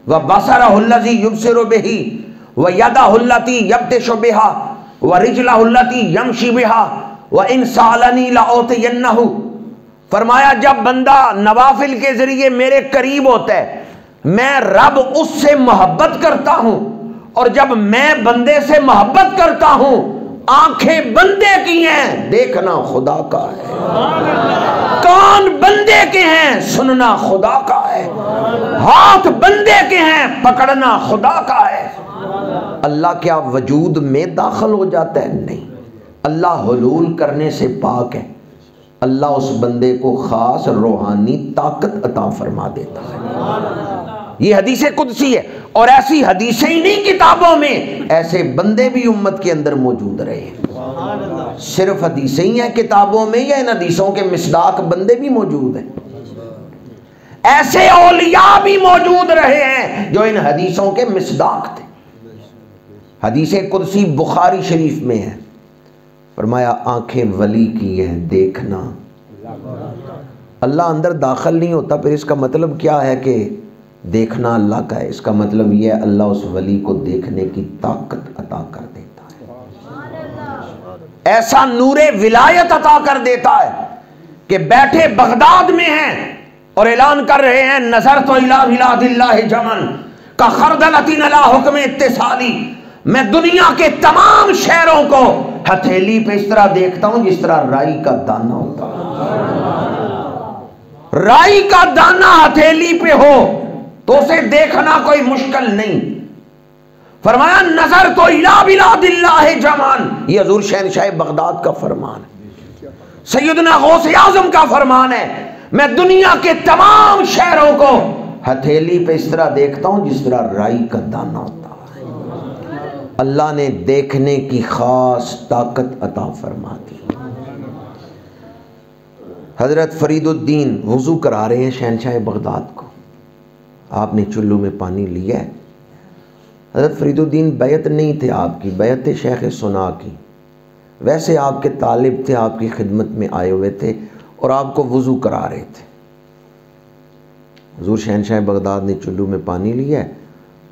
وَبَصَرَهُ الَّذِي يُبْصِرُ بِهِ وَيَدَهُ الَّتِي يَبْطِشُ بِهَا وَرِجْلَهُ الَّتِي يَمْشِي بِهَا وَإِنْ سَأَلَنِي لَأُعْطِيَنَّهُ۔ فرمایا جب بندہ نوافل کے ذریعے میرے قریب ہوتا ہے میں رب اس سے محبت کرتا ہوں، اور جب میں بندے سے محبت کرتا ہوں آنکھیں بندے کی ہیں دیکھنا خدا کا ہے، کان بندے کے ہیں سننا خدا کا ہے، ہاتھ بندے کے ہیں پکڑنا خدا کا ہے۔ اللہ کیا وجود میں داخل ہو جاتا ہے؟ نہیں، اللہ حلول کرنے سے پاک ہے، اللہ اس بندے کو خاص روحانی طاقت عطا فرما دیتا ہے۔ یہ حدیث قدسی ہے، اور ایسی حدیثیں ہی نہیں کتابوں میں، ایسے بندے بھی امت کے اندر موجود رہے ہیں۔ صرف حدیثیں ہی ہیں کتابوں میں یا ان حدیثوں کے مصداق بندے بھی موجود ہیں؟ ایسے اولیاء بھی موجود رہے ہیں جو ان حدیثوں کے مصداق تھے۔ حدیث قدسی بخاری شریف میں ہے، فرمایا آنکھیں ولی کی ہیں دیکھنا۔ اللہ اندر داخل نہیں ہوتا، پھر اس کا مطلب کیا ہے کہ دیکھنا اللہ کا ہے؟ اس کا مطلب یہ ہے اللہ اس ولی کو دیکھنے کی طاقت عطا کر دیتا ہے، ایسا نور ولایت عطا کر دیتا ہے کہ بیٹھے بغداد میں ہیں اور اعلان کر رہے ہیں نظرت الی بلاد اللہ جمن کا خردلۃ علی حکم اتصالی، میں دنیا کے تمام شہروں کو ہتھیلی پہ اس طرح دیکھتا ہوں جس طرح رائی کا دانہ ہوتا ہے۔ رائی کا دانہ ہتھیلی پہ ہو تو اسے دیکھنا کوئی مشکل نہیں۔ فرمایا نظر تو الی بلاد اللہ جمان، یہ حضور شہنشاہ بغداد کا فرمان ہے، سیدنا غوث اعظم کا فرمان ہے، میں دنیا کے تمام شہروں کو ہتھیلی پہ اس طرح دیکھتا ہوں جس طرح رائی کا دانہ ہوتا ہے۔ اللہ نے دیکھنے کی خاص طاقت عطا فرما دی۔ حضرت فرید الدین وضو کرا رہے ہیں شہنشاہ بغداد کو، آپ نے چلو میں پانی لیا ہے۔ حضرت فرید الدین بیعت نہیں تھے آپ کی، بیعت تھے شیخ سنا کی، ویسے آپ کے طالب تھے، آپ کی خدمت میں آئے ہوئے تھے اور آپ کو وضو کرا رہے تھے۔ حضور شہنشاہ بغداد نے چلو میں پانی لیا ہے،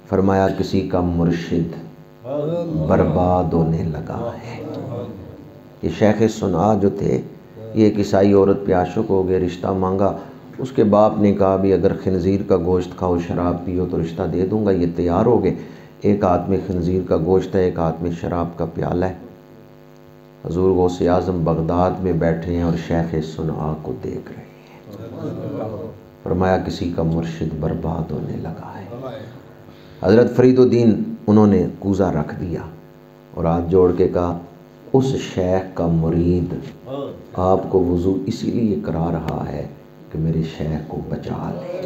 فرمایا کسی کا مرشد برباد ہونے لگا ہے۔ یہ شیخ سنا جو تھے، یہ ایک عیسائی عورت پہ عاشق ہو گئے، رشتہ مانگا، اس کے باپ نے کہا بھی اگر خنزیر کا گوشت کھاؤ شراب پیو تو رشتہ دے دوں گا، یہ تیار ہو گئے۔ ایک ہاتھ میں خنزیر کا گوشت ہے، ایک ہاتھ میں شراب کا پیالہ ہے۔ حضور غوث اعظم بغداد میں بیٹھے ہیں اور شیخ صنعا کو دیکھ رہے ہیں۔ فرمایا کسی کا مرشد برباد ہونے لگا ہے۔ حضرت فرید الدین انہوں نے کوزہ رکھ دیا اور ہاتھ جوڑ کے کہا اس شیخ کا مرید آپ کو وضو اسی لیے کرا رہا ہے کہ میرے شیخ کو بچا لے۔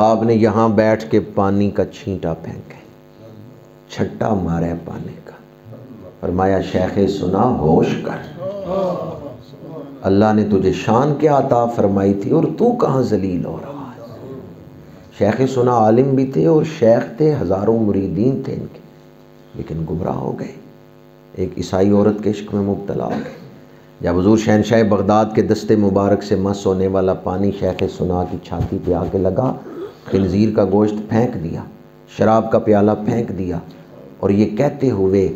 آپ نے یہاں بیٹھ کے پانی کا چھینٹا پھینکے، چھٹا مارا پانی کا، فرمایا شیخ صنعا ہوش کر، اللہ نے تجھے شان کیا عطا فرمائی تھی اور تو کہاں ذلیل ہو رہا ہے۔ شیخ صنعا عالم بھی تھے اور شیخ تھے، ہزاروں مریدین تھے ان کے، لیکن گمراہ ہو گئے، ایک عیسائی عورت کے عشق میں مبتلا ہو گئے۔ جب حضور شہنشاہ بغداد کے دستے مبارک سے مس ہونے والا پانی شیخ صنعا کی چھاتی پہ آ کے لگا، خنزیر کا گوشت پھینک دیا، شراب کا پیالہ پھینک دیا اور یہ کہتے ہوئے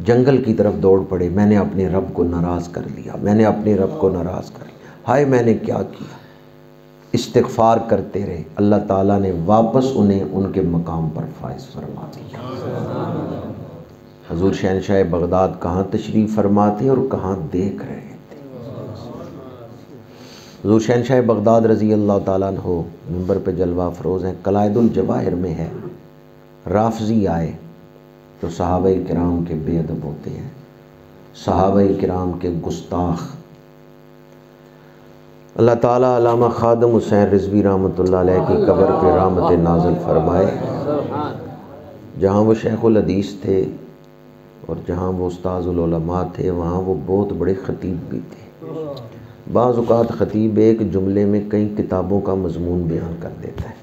جنگل کی طرف دوڑ پڑے، میں نے اپنے رب کو ناراض کر لیا، میں نے اپنے رب کو ناراض کر لیا، ہائے میں نے کیا کیا۔ استغفار کرتے رہے، اللہ تعالیٰ نے واپس انہیں ان کے مقام پر فائز فرما دیا۔ حضور شہنشاہ بغداد کہاں تشریف فرما تھے اور کہاں دیکھ رہے تھے۔ حضور شہنشاہ بغداد رضی اللہ تعالیٰ عنہ منبر پہ جلوہ افروز ہیں، قلائد الجواہر میں ہے، رافضی آئے تو صحابہ کرام کے بے ادب ہوتے ہیں، صحابہ کرام کے گستاخ۔ اللہ تعالیٰ علامہ خادم حسین رضوی رحمۃ اللہ علیہ کی قبر پہ رحمت نازل فرمائے۔ جہاں وہ شیخ الحدیث تھے اور جہاں وہ استاذ العلماء تھے، وہاں وہ بہت بڑے خطیب بھی تھے۔ بعض اوقات خطیب ایک جملے میں کئی کتابوں کا مضمون بیان کر دیتا ہے۔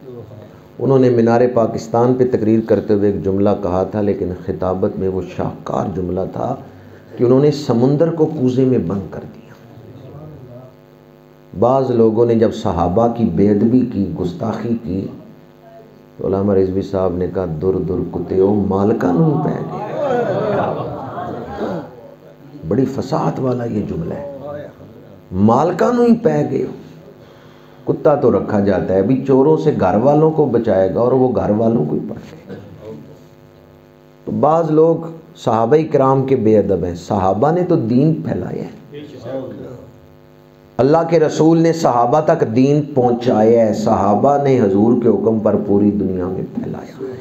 انہوں نے مینار پاکستان پہ تقریر کرتے ہوئے ایک جملہ کہا تھا، لیکن خطابت میں وہ شاہکار جملہ تھا کہ انہوں نے سمندر کو کوزے میں بند کر دیا۔ بعض لوگوں نے جب صحابہ کی بے ادبی کی، گستاخی کی، تو علامہ رضوی صاحب نے کہا در در کتےو مالکا نہیں پہ گئے۔ بڑی فصاحت والا یہ جملہ ہے، مالکا نہیں پہ گئے۔ کتا تو رکھا جاتا ہے، ابھی چوروں سے گھر والوں کو بچائے گا اور وہ گھر والوں کو ہی پڑ گئے۔ تو بعض لوگ صحابہ کرام کے بے ادب ہیں، صحابہ نے تو دین پھیلایا ہے، اللہ کے رسول نے صحابہ تک دین پہنچایا ہے، صحابہ نے حضور کے حکم پر پوری دنیا میں پھیلایا ہے۔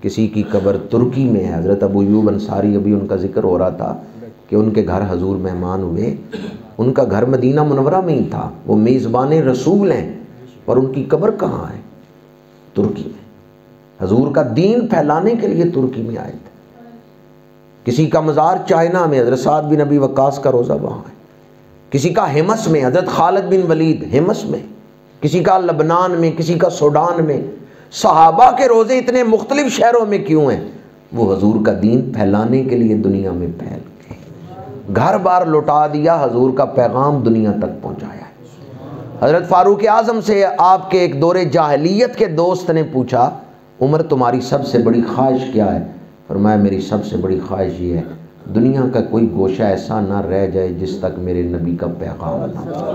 کسی کی قبر ترکی میں ہے، حضرت ابو ایوب انصاری، ابھی ان کا ذکر ہو رہا تھا کہ ان کے گھر حضور مہمان ہوئے، ان کا گھر مدینہ منورہ میں ہی تھا، وہ میزبان رسول ہیں، اور ان کی قبر کہاں ہے؟ ترکی میں۔ حضور کا دین پھیلانے کے لیے ترکی میں آئے تھے۔ کسی کا مزار چائنا میں، حضرت سعد بن ابی وقاص کا روزہ وہاں ہے۔ کسی کا ہمس میں، حضرت خالد بن ولید ہمس میں، کسی کا لبنان میں، کسی کا سوڈان میں۔ صحابہ کے روزے اتنے مختلف شہروں میں کیوں ہیں؟ وہ حضور کا دین پھیلانے کے لیے دنیا میں پھیل گئے، گھر بار لوٹا دیا، حضور کا پیغام دنیا تک پہنچایا ہے۔ حضرت فاروق اعظم سے آپ کے ایک دور جاہلیت کے دوست نے پوچھا عمر تمہاری سب سے بڑی خواہش کیا ہے؟ فرمایا میری سب سے بڑی خواہش یہ ہے دنیا کا کوئی گوشہ ایسا نہ رہ جائے جس تک میرے نبی کا پیغام نہ پہنچے۔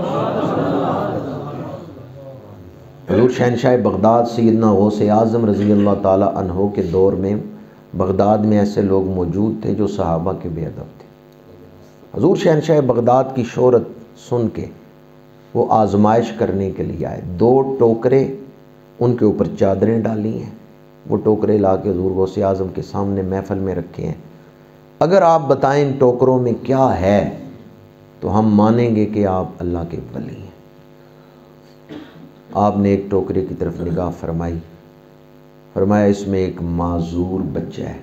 حضور شہنشاہ بغداد سیدنا غوث اعظم رضی اللہ تعالی عنہ کے دور میں بغداد میں ایسے لوگ موجود تھے جو صحابہ کے بے ادب تھے۔ حضور شہنشاہ بغداد کی شہرت سن کے وہ آزمائش کرنے کے لیے آئے، 2 ٹوکرے ان کے اوپر چادریں ڈالی ہیں، وہ ٹوکرے لا کے حضور غوث اعظم کے سامنے محفل میں رکھے ہیں، اگر آپ بتائیں ان ٹوکروں میں کیا ہے تو ہم مانیں گے کہ آپ اللہ کے ولی ہیں۔ آپ نے ایک ٹوکرے کی طرف نگاہ فرمائی، فرمایا اس میں ایک معذور بچہ ہے،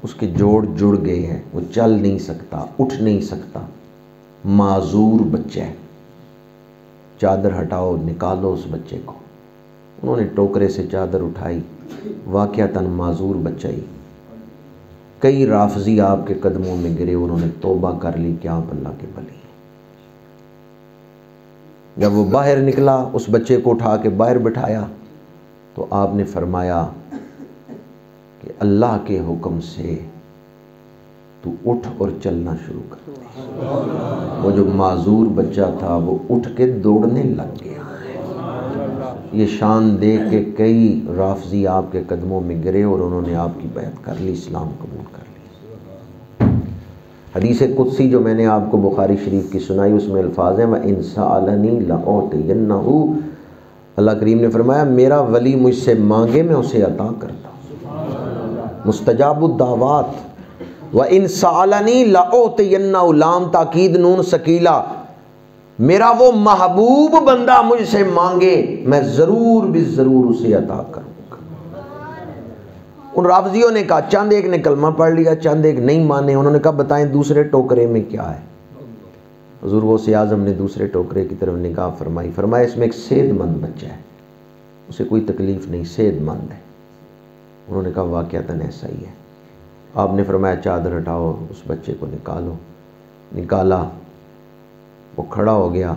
اس کے جوڑ جڑ گئے ہیں، وہ چل نہیں سکتا، اٹھ نہیں سکتا، معذور بچہ ہے، چادر ہٹاؤ، نکالو اس بچے کو۔ انہوں نے ٹوکرے سے چادر اٹھائی، واقعتاً معذور بچہ ہی۔ کئی رافضی آپ کے قدموں میں گرے، انہوں نے توبہ کر لی کہ آپ اللہ کے ولی ہیں۔ جب وہ باہر نکلا، اس بچے کو اٹھا کے باہر بٹھایا تو آپ نے فرمایا کہ اللہ کے حکم سے تو اٹھ اور چلنا شروع کر دے۔ وہ جو معذور بچہ تھا وہ اٹھ کے دوڑنے لگ گیا۔ یہ شان دیکھ کے کئی رافضی آپ کے قدموں میں گرے اور انہوں نے آپ کی بیعت کر لی، اسلام قبول کر لی۔ حدیث قدسی جو میں نے آپ کو بخاری شریف کی سنائی، اس میں الفاظ ہیں وَإِن سَأَلَنِي لَأُعْطِيَنَّهُ، اللہ کریم نے فرمایا میرا ولی مجھ سے مانگے میں اسے عطا کرتا ہوں۔ مستجاب الدعوات، وَإِن سَأَلَنِي لَأُعْطِيَنَّهُ، لام تاکید نون ثقیلہ، میرا وہ محبوب بندہ مجھ سے مانگے میں ضرور بھی ضرور اسے عطا کروں گا۔ ان رافضیوں نے کہا، چند ایک نے کلمہ پڑھ لیا، چند ایک نہیں مانے، انہوں نے کہا بتائیں دوسرے ٹوکرے میں کیا ہے؟ حضور غوث اعظم نے دوسرے ٹوکرے کی طرف نگاہ فرمائی، فرمایا اس میں ایک صحت مند بچہ ہے، اسے کوئی تکلیف نہیں، صحت مند ہے۔ انہوں نے کہا واقعتاً ایسا ہی ہے۔ آپ نے فرمایا چادر ہٹاؤ، اس بچے کو نکالو۔ نکالا، وہ کھڑا ہو گیا۔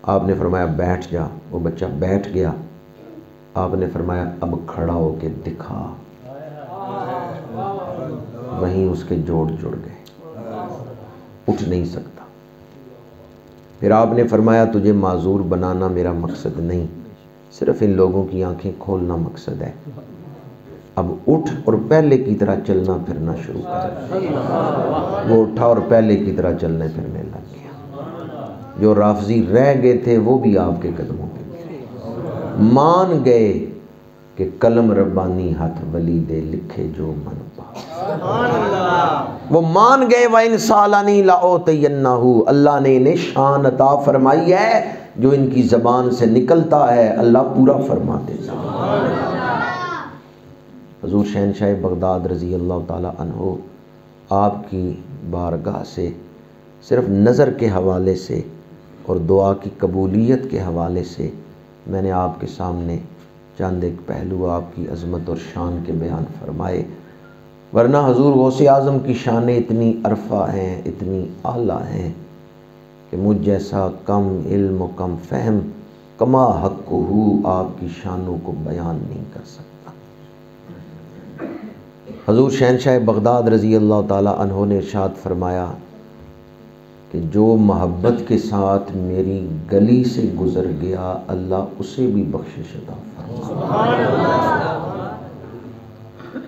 آپ نے فرمایا بیٹھ جا، وہ بچہ بیٹھ گیا۔ آپ نے فرمایا اب کھڑا ہو کے دکھا۔ وہیں اس کے جوڑ جڑ گئے، اٹھ نہیں سکتا۔ پھر آپ نے فرمایا تجھے معذور بنانا میرا مقصد نہیں، صرف ان لوگوں کی آنکھیں کھولنا مقصد ہے۔ اب اٹھ اور پہلے کی طرح چلنا پھرنا شروع کر۔ وہ اٹھا اور پہلے کی طرح چلنے پھرنے لگ گیا۔ جو رافضی رہ گئے تھے وہ بھی آپ کے قدموں پہ گرے، مان گئے کہ قلم ربانی ہاتھ ولی دے لکھے جو من پا۔ وہ مان گئے وَإِن سَأَلَنِي لَأُعْطِيَنَّهُ، اللہ نے انہیں شان عطا فرمائی ہے، جو ان کی زبان سے نکلتا ہے اللہ پورا فرما دیتا ہے۔ حضور شہنشاہ بغداد رضی اللہ تعالی عنہ آپ کی بارگاہ سے صرف نظر کے حوالے سے اور دعا کی قبولیت کے حوالے سے میں نے آپ کے سامنے چند ایک پہلو آپ کی عظمت اور شان کے بیان فرمائے، ورنہ حضور غوث اعظم کی شانیں اتنی عرفہ ہیں، اتنی اعلیٰ ہیں کہ مجھ جیسا کم علم و کم فہم کما حق ہو آپ کی شانوں کو بیان نہیں کر سکتا۔ حضور شہنشاہ بغداد رضی اللہ تعالی عنہ نے ارشاد فرمایا کہ جو محبت کے ساتھ میری گلی سے گزر گیا اللہ اسے بھی بخشش عطا فرمائے۔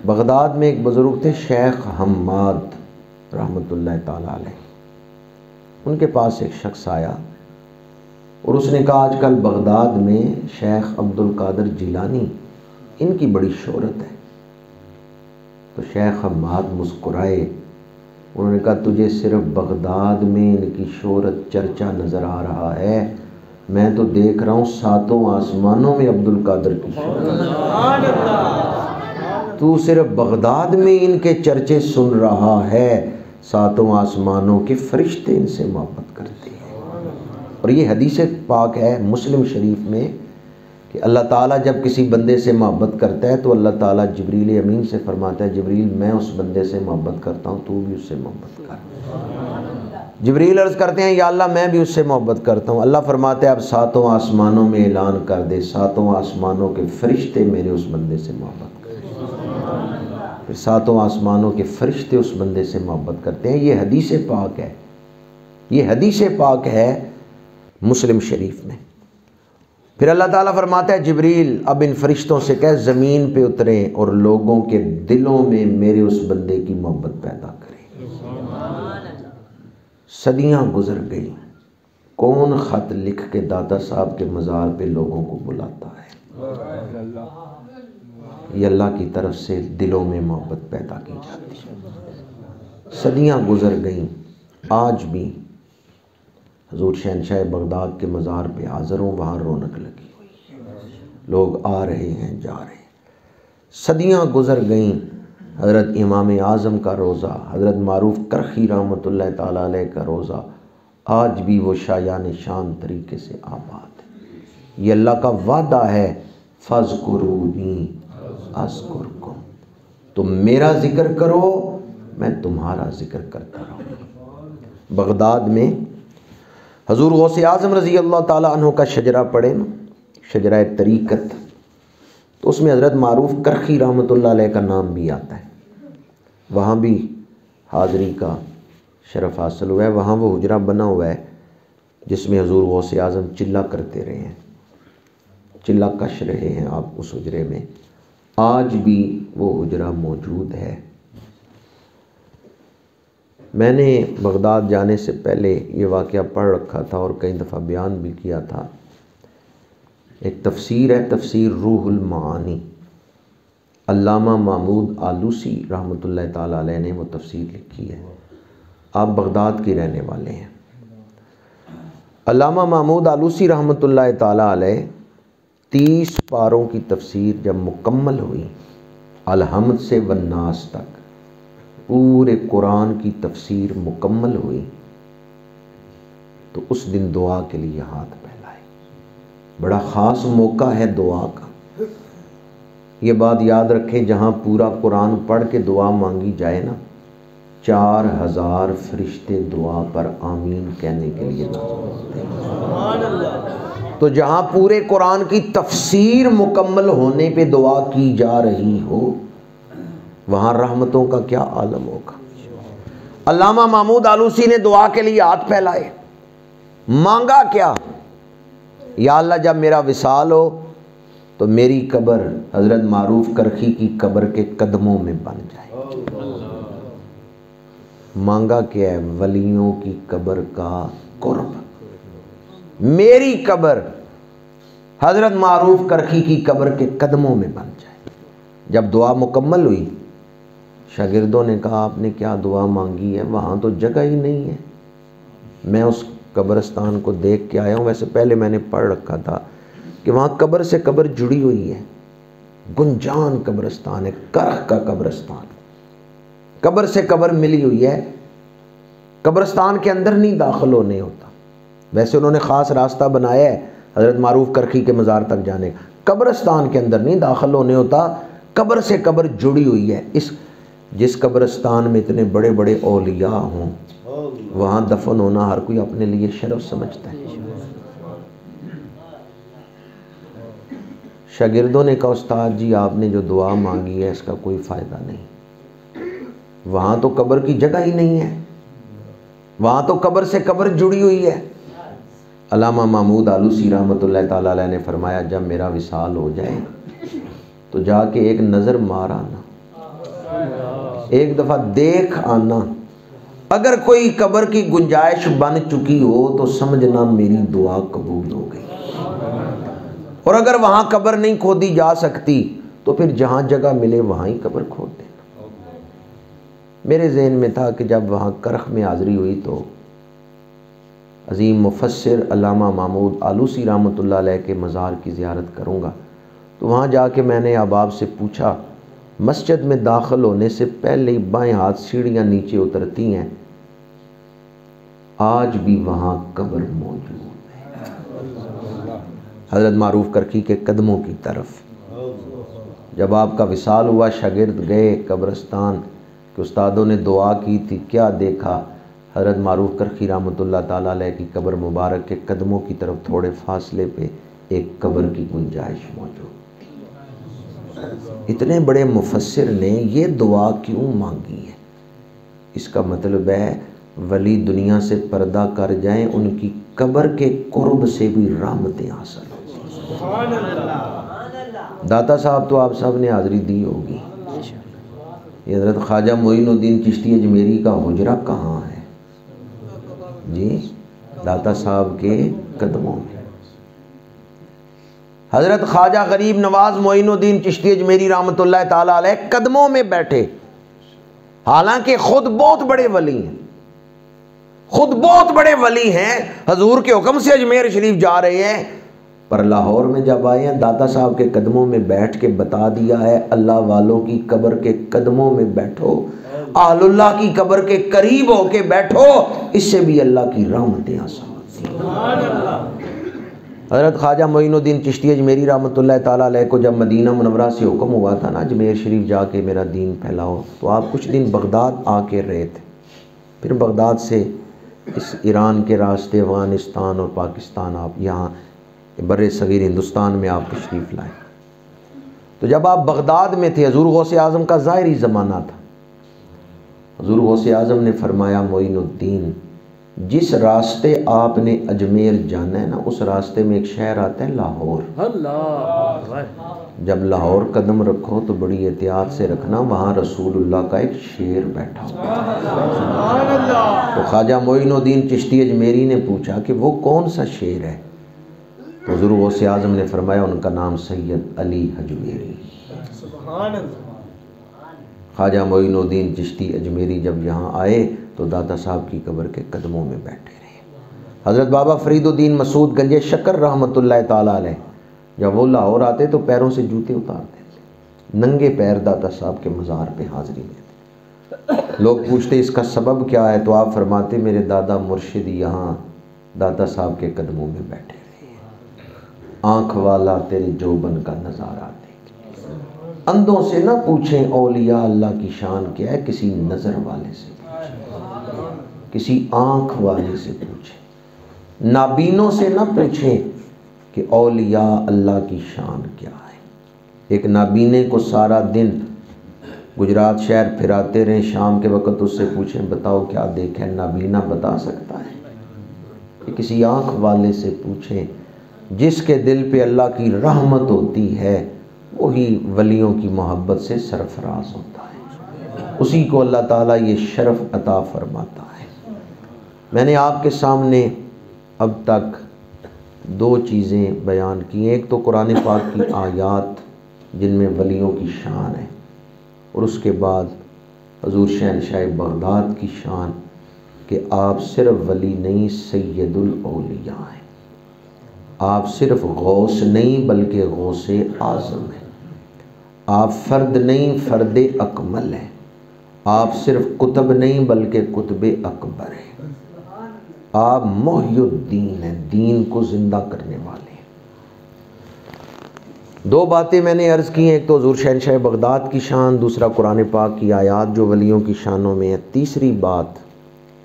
بغداد میں ایک بزرگ تھے شیخ حماد رحمۃ اللہ تعالی علیہ، ان کے پاس ایک شخص آیا اور اس نے کہا آج کل بغداد میں شیخ عبد القادر جیلانی ان کی بڑی شہرت ہے۔ تو شیخ حماد مسکرائے، انہوں نے کہا تجھے صرف بغداد میں ان کی شہرت چرچا نظر آ رہا ہے، میں تو دیکھ رہا ہوں ساتوں آسمانوں میں عبد القادر کی شہرت۔ تو صرف بغداد میں ان کے چرچے سن رہا ہے، ساتوں آسمانوں کے فرشتے ان سے محبت کرتے ہیں۔ اور یہ حدیث پاک ہے مسلم شریف میں کہ اللہ تعالیٰ جب کسی بندے سے محبت کرتا ہے تو اللہ تعالیٰ جبریل امین سے فرماتا ہے جبریل میں اس بندے سے محبت کرتا ہوں تو بھی اس سے محبت کر۔ جبریل عرض کرتے ہیں یا اللہ میں بھی اس سے محبت کرتا ہوں، اللہ فرماتا ہے اب ساتوں آسمانوں میں اعلان کر دے ساتوں آسمانوں کے فرشتے میرے اس بندے سے محبت کرتے، پھر ساتوں آسمانوں کے فرشتے اس بندے سے محبت کرتے ہیں۔ یہ حدیث پاک ہے، یہ حدیث پاک ہے مسلم شریف میں۔ پھر اللہ تعالیٰ فرماتا ہے جبریل اب ان فرشتوں سے کہہ زمین پہ اتریں اور لوگوں کے دلوں میں میرے اس بندے کی محبت پیدا کریں۔ صدیاں گزر گئی، کون خط لکھ کے داتا صاحب کے مزار پہ لوگوں کو بلاتا ہے؟ یہ اللہ کی طرف سے دلوں میں محبت پیدا کی جاتی ہے۔ صدیاں گزر گئیں، آج بھی حضور شہنشاہ بغداد کے مزار پہ حاضر ہوں، وہاں رونق لگی ہوئی ہے، لوگ آ رہے ہیں جا رہے ہیں۔ صدیاں گزر گئیں، حضرت امام اعظم کا روضہ، حضرت معروف کرخی رحمۃ اللہ تعالی علیہ کا روضہ آج بھی وہ شایان شان طریقے سے آباد ہے۔ یہ اللہ کا وعدہ ہے فَاذْكُرُونِي أَذْكُرْكُمْ، تم میرا ذکر کرو میں تمہارا ذکر کرتا رہوں۔ بغداد میں حضور غوث اعظم رضی اللہ تعالیٰ عنہ کا شجرہ پڑھے نا، شجرہ طریقت، تو اس میں حضرت معروف کرخی رحمۃ اللہ علیہ کا نام بھی آتا ہے۔ وہاں بھی حاضری کا شرف حاصل ہوا ہے۔ وہاں وہ حجرہ بنا ہوا ہے جس میں حضور غوث اعظم چلہ کرتے رہے ہیں، چلہ کش رہے ہیں آپ اس حجرے میں، آج بھی وہ حجرہ موجود ہے۔ میں نے بغداد جانے سے پہلے یہ واقعہ پڑھ رکھا تھا اور کئی دفعہ بیان بھی کیا تھا۔ ایک تفسیر ہے، تفسیر روح المعانی، علامہ محمود آلوسی رحمۃ اللہ تعالیٰ علیہ نے وہ تفسیر لکھی ہے۔ آپ بغداد کے رہنے والے ہیں۔ علامہ محمود آلوسی رحمۃ اللہ تعالیٰ علیہ 30 پاروں کی تفسیر جب مکمل ہوئی، الحمد سے والناس تک پورے قرآن کی تفسیر مکمل ہوئی، تو اس دن دعا کے لیے ہاتھ پھیلائے۔ بڑا خاص موقع ہے دعا کا۔ یہ بات یاد رکھیں، جہاں پورا قرآن پڑھ کے دعا مانگی جائے نا، 4000 فرشتے دعا پر آمین کہنے کے لیے نازل ہوتے ہیں۔ تو جہاں پورے قرآن کی تفسیر مکمل ہونے پہ دعا کی جا رہی ہو، وہاں رحمتوں کا کیا عالم ہوگا۔ علامہ محمود آلوسی نے دعا کے لیے ہاتھ پھیلائے، مانگا کیا؟ یا اللہ جب میرا وصال ہو تو میری قبر حضرت معروف کرخی کی قبر کے قدموں میں بن جائے۔ مانگا کیا ہے؟ ولیوں کی قبر کا قرب، میری قبر حضرت معروف کرخی کی قبر کے قدموں میں بن جائے۔ جب دعا مکمل ہوئی، شاگردوں نے کہا آپ نے کیا دعا مانگی ہے؟ وہاں تو جگہ ہی نہیں ہے۔ میں اس قبرستان کو دیکھ کے آیا ہوں، ویسے پہلے میں نے پڑھ رکھا تھا کہ وہاں قبر سے قبر جڑی ہوئی ہے، گنجان قبرستان ہے، کرخ کا قبرستان، قبر سے قبر ملی ہوئی ہے، قبرستان کے اندر نہیں داخل ہونے ہوتا۔ ویسے انہوں نے خاص راستہ بنایا ہے حضرت معروف کرخی کے مزار تک جانے کا، قبرستان کے اندر نہیں داخل ہونے ہوتا، قبر سے قبر جڑی ہوئی ہے۔ جس قبرستان میں اتنے بڑے بڑے اولیاء ہوں، وہاں دفن ہونا ہر کوئی اپنے لیے شرف سمجھتا ہے۔ شاگردوں نے کہا استاد جی آپ نے جو دعا مانگی ہے اس کا کوئی فائدہ نہیں، وہاں تو قبر کی جگہ ہی نہیں ہے، وہاں تو قبر سے قبر جڑی ہوئی ہے۔ علامہ محمود آلوسی رحمۃ اللہ تعالیٰ علیہ نے فرمایا جب میرا وصال ہو جائے تو جا کے ایک نظر مار آنا، ایک دفعہ دیکھ آنا، اگر کوئی قبر کی گنجائش بن چکی ہو تو سمجھنا میری دعا قبول ہو گئی، اور اگر وہاں قبر نہیں کھودی جا سکتی تو پھر جہاں جگہ ملے وہاں ہی قبر کھود دینا۔ میرے ذہن میں تھا کہ جب وہاں کرخ میں حاضری ہوئی تو عظیم مفسر علامہ محمود آلوسی رحمۃ اللہ علیہ کے مزار کی زیارت کروں گا، تو وہاں جا کے میں نے احباب سے پوچھا، مسجد میں داخل ہونے سے پہلے ہی بائیں ہاتھ سیڑھیاں نیچے اترتی ہیں، آج بھی وہاں قبر موجود ہے حضرت معروف کرخی کے قدموں کی طرف۔ جب آپ کا وصال ہوا، شاگرد گئے قبرستان کہ استادوں نے دعا کی تھی، کیا دیکھا؟ حضرت معروف کرخی رحمۃ اللہ تعالیٰ علیہ کی قبر مبارک کے قدموں کی طرف تھوڑے فاصلے پہ ایک قبر کی گنجائش موجود۔ اتنے بڑے مفسر نے یہ دعا کیوں مانگی ہے؟ اس کا مطلب ہے ولی دنیا سے پردہ کر جائیں، ان کی قبر کے قرب سے بھی رحمتیں حاصل ہوتی ہیں۔ داتا صاحب تو آپ سب نے حاضری دی ہوگی، یہ حضرت خواجہ معین الدین چشتی اجمیری کا حجرہ کہاں ہے؟ جی داتا صاحب کے قدموں میں۔ حضرت خواجہ غریب نواز معین الدین چشتی اجمیری رحمۃ اللہ تعالیٰ علیہ قدموں میں بیٹھے، حالانکہ خود بہت بڑے ولی ہیں، خود بہت بڑے ولی ہیں، حضور کے حکم سے اجمیر شریف جا رہے ہیں، پر لاہور میں جب آئے ہیں داتا صاحب کے قدموں میں بیٹھ کے بتا دیا ہے اللہ والوں کی قبر کے قدموں میں بیٹھو، اہل اللہ کی قبر کے قریب ہو کے بیٹھو، اس سے بھی اللہ کی رحمتیں حاصل ہوتی ہیں۔ حضرت خواجہ معین الدین چشتی اجمیری رحمۃ اللہ تعالیٰ علیہ کو جب مدینہ منورہ سے حکم ہوا تھا نا اجمیر شریف جا کے میرا دین پھیلاؤ، تو آپ کچھ دن بغداد آ کے رہے تھے، پھر بغداد سے اس ایران کے راستے افغانستان اور پاکستان آپ یہاں بر صغیر ہندوستان میں آپ تشریف لائے۔ تو جب آپ بغداد میں تھے، حضور غوث اعظم کا ظاہری زمانہ تھا، حضور غوث اعظم نے فرمایا معین الدین جس راستے آپ نے اجمیر جانا ہے نا اس راستے میں ایک شہر آتا ہے لاہور. جب لاہور قدم رکھو تو بڑی احتیاط سے رکھنا، وہاں رسول اللہ کا ایک شیر بیٹھا ہوا. تو خواجہ معین الدین چشتی اجمیری نے پوچھا کہ وہ کون سا شیر ہے؟ تو حضور غوث اعظم نے فرمایا ان کا نام سید علی حجویری. خواجہ معین الدین چشتی اجمیری جب یہاں آئے تو داتا صاحب کی قبر کے قدموں میں بیٹھے رہے. حضرت بابا فرید الدین مسعود گنج شکر رحمۃ اللہ تعالیٰ علیہ جب وہ لاہور آتے تو پیروں سے جوتے اتارتے تھے، ننگے پیر داتا صاحب کے مزار پہ حاضری دیتے. لوگ پوچھتے اس کا سبب کیا ہے تو آپ فرماتے میرے دادا مرشد یہاں داتا صاحب کے قدموں میں بیٹھے رہے، آنکھ والا تیرے جوبن کا نظارہ دیکھ. اندھوں سے نہ پوچھیں اولیاء اللہ کی شان کیا ہے، کسی نظر والے سے پوچھیں، کسی آنکھ والے سے پوچھیں. نابینوں سے نہ پوچھیں کہ اولیاء اللہ کی شان کیا ہے. ایک نابینے کو سارا دن گجرات شہر پھراتے رہیں، شام کے وقت اس سے پوچھیں بتاؤ کیا دیکھا ہے، نابینا بتا سکتا ہے. کہ کسی آنکھ والے سے پوچھیں. جس کے دل پہ اللہ کی رحمت ہوتی ہے وہی ولیوں کی محبت سے سرفراز ہوتا ہے، اسی کو اللہ تعالیٰ یہ شرف عطا فرماتا ہے. میں نے آپ کے سامنے اب تک دو چیزیں بیان کی، ایک تو قرآن پاک کی آیات جن میں ولیوں کی شان ہے، اور اس کے بعد حضور شہنشاہ بغداد کی شان کہ آپ صرف ولی نہیں سید الاولیاء ہیں. آپ صرف غوث نہیں بلکہ غوث اعظم ہیں. آپ فرد نہیں فرد اکمل ہیں. آپ صرف قطب نہیں بلکہ قطب اکبر ہیں. آپ محی الدین ہیں، دین کو زندہ کرنے والے ہیں. دو باتیں میں نے عرض کی ہیں، ایک تو حضور شہنشاہ بغداد کی شان، دوسرا قرآن پاک کی آیات جو ولیوں کی شانوں میں ہے. تیسری بات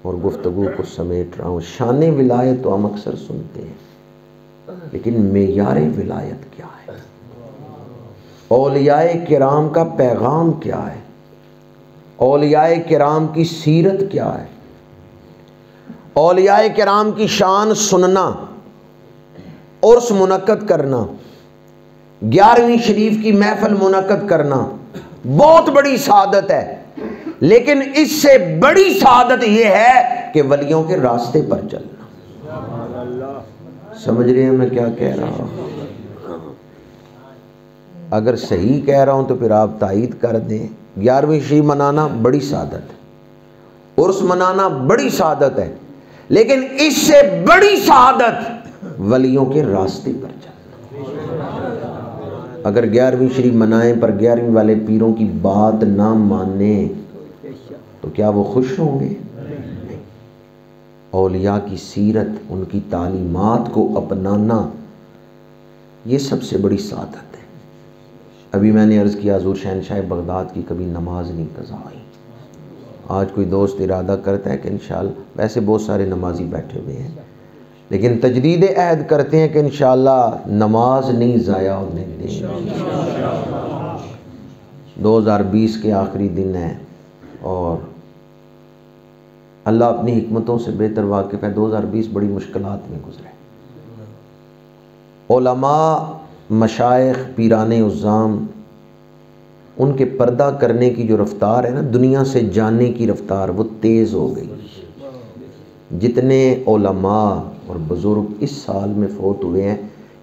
اور گفتگو کو سمیٹ رہا ہوں، شان ولایت تو ہم اکثر سنتے ہیں لیکن معیار ولایت کیا ہے، اولیاء کرام کا پیغام کیا ہے، اولیاء کرام کی سیرت کیا ہے. اولیاء کرام کی شان سننا، عرس منعقد کرنا، 11ویں شریف کی محفل منعقد کرنا بہت بڑی سعادت ہے، لیکن اس سے بڑی سعادت یہ ہے کہ ولیوں کے راستے پر چلنا. سمجھ رہے ہیں میں کیا کہہ رہا ہوں؟ اگر صحیح کہہ رہا ہوں تو پھر آپ تائید کر دیں. 11ویں شریف منانا بڑی سعادت ہے، عرس منانا بڑی سعادت ہے، لیکن اس سے بڑی سعادت ولیوں کے راستے پر چلنا. اگر 11ویں شریف منائیں پر 11ویں والے پیروں کی بات نہ مانیں تو کیا وہ خوش ہوں گے؟ اولیاء کی سیرت، ان کی تعلیمات کو اپنانا یہ سب سے بڑی سعادت ہے. ابھی میں نے عرض کیا حضور شہنشاہ بغداد کی کبھی نماز نہیں قضا ہوئی. آج کوئی دوست ارادہ کرتا ہے کہ انشاءاللہ، ویسے بہت سارے نمازی بیٹھے ہوئے ہیں لیکن تجدید عہد کرتے ہیں کہ انشاءاللہ نماز نہیں ضائع ہونے دیں گے. 2020 کے آخری دن ہیں اور اللہ اپنی حکمتوں سے بہتر واقف ہے. 2020 بڑی مشکلات میں گزرے. علماء، مشائخ، پیران عظام، ان کے پردہ کرنے کی جو رفتار ہے نا، دنیا سے جانے کی رفتار، وہ تیز ہو گئی. جتنے علماء اور بزرگ اس سال میں فوت ہوئے ہیں،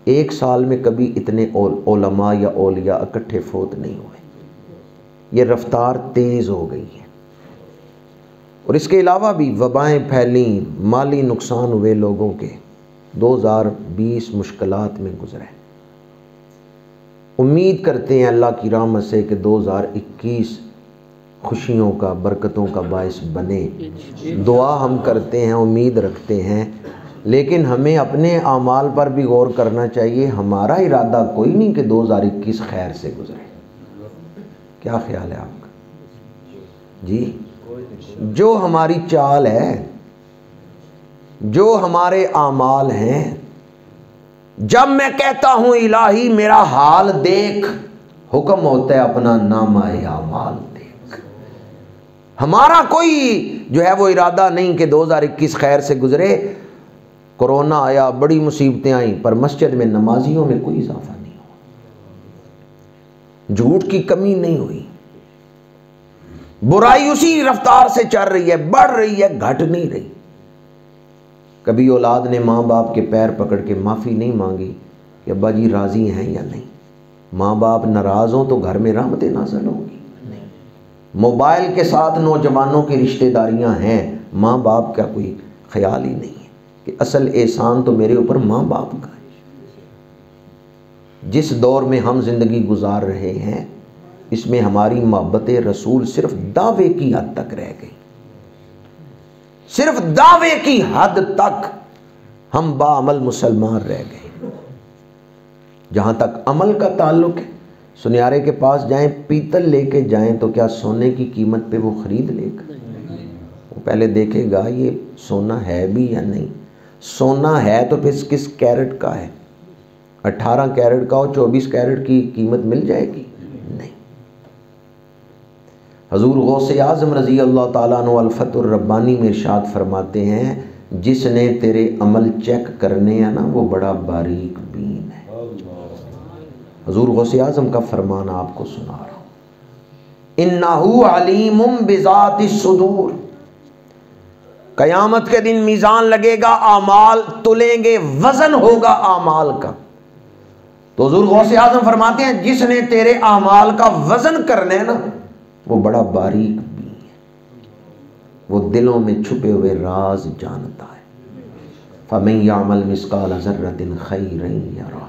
ایک سال میں کبھی اتنے علماء یا اولیاء اکٹھے فوت نہیں ہوئے. یہ رفتار تیز ہو گئی ہے. اور اس کے علاوہ بھی وبائیں پھیلیں، مالی نقصان ہوئے لوگوں کے. 2020 مشکلات میں گزرے. امید کرتے ہیں اللہ کی رحمت سے کہ 2021 خوشیوں کا، برکتوں کا باعث بنے. دعا ہم کرتے ہیں، امید رکھتے ہیں، لیکن ہمیں اپنے اعمال پر بھی غور کرنا چاہیے. ہمارا ارادہ کوئی نہیں کہ 2021 خیر سے گزرے. کیا خیال ہے آپ کا؟ جی، جو ہماری چال ہے، جو ہمارے اعمال ہیں، جب میں کہتا ہوں الہی میرا حال دیکھ، حکم ہوتا ہے اپنا نامہ اعمال دیکھ. ہمارا کوئی جو ہے وہ ارادہ نہیں کہ 2021 خیر سے گزرے. کورونا آیا، بڑی مصیبتیں آئیں، پر مسجد میں نمازیوں میں کوئی اضافہ نہیں ہوا، جھوٹ کی کمی نہیں ہوئی. برائی اسی رفتار سے چل رہی ہے، بڑھ رہی ہے، گھٹ نہیں رہی. کبھی اولاد نے ماں باپ کے پیر پکڑ کے معافی نہیں مانگی کہ ابا جی راضی ہیں یا نہیں. ماں باپ ناراض ہوں تو گھر میں رحمتیں نازل ہوں گی؟ نہیں. موبائل کے ساتھ نوجوانوں کی رشتہ داریاں ہیں، ماں باپ کا کوئی خیال ہی نہیں ہے کہ اصل احسان تو میرے اوپر ماں باپ کا ہے. جس دور میں ہم زندگی گزار رہے ہیں اس میں ہماری محبت رسول صرف دعوے کی حد تک رہ گئی، صرف دعوے کی حد تک ہم باعمل مسلمان رہ گئے. جہاں تک عمل کا تعلق ہے، سنیارے کے پاس جائیں، پیتل لے کے جائیں تو کیا سونے کی قیمت پہ وہ خرید لے گا؟ وہ پہلے دیکھے گا یہ سونا ہے بھی یا نہیں. سونا ہے تو پھر کس کیرٹ کا ہے؟ 18 کیرٹ کا اور 24 کیرٹ کی قیمت مل جائے گی؟ نہیں. حضور غوث اعظم رضی اللہ تعالیٰ عنہ الفتح الربانی میں ارشاد فرماتے ہیں جس نے تیرے عمل چیک کرنے ہیں نا وہ بڑا باریک بین ہے. حضور غوث اعظم کا فرمان آپ کو سنا رہا ہوں. انہ علیم بذات الصدور. قیامت کے دن میزان لگے گا، اعمال تلیں گے، وزن ہوگا اعمال کا. تو حضور غوث اعظم فرماتے ہیں جس نے تیرے اعمال کا وزن کرنا ہے نا وہ بڑا باریک بھی ہے، وہ دلوں میں چھپے ہوئے راز جانتا ہے. فَمَن يَعْمَلْ مِثْقَالَ ذَرَّةٍ خَيْرًا يَرَهُ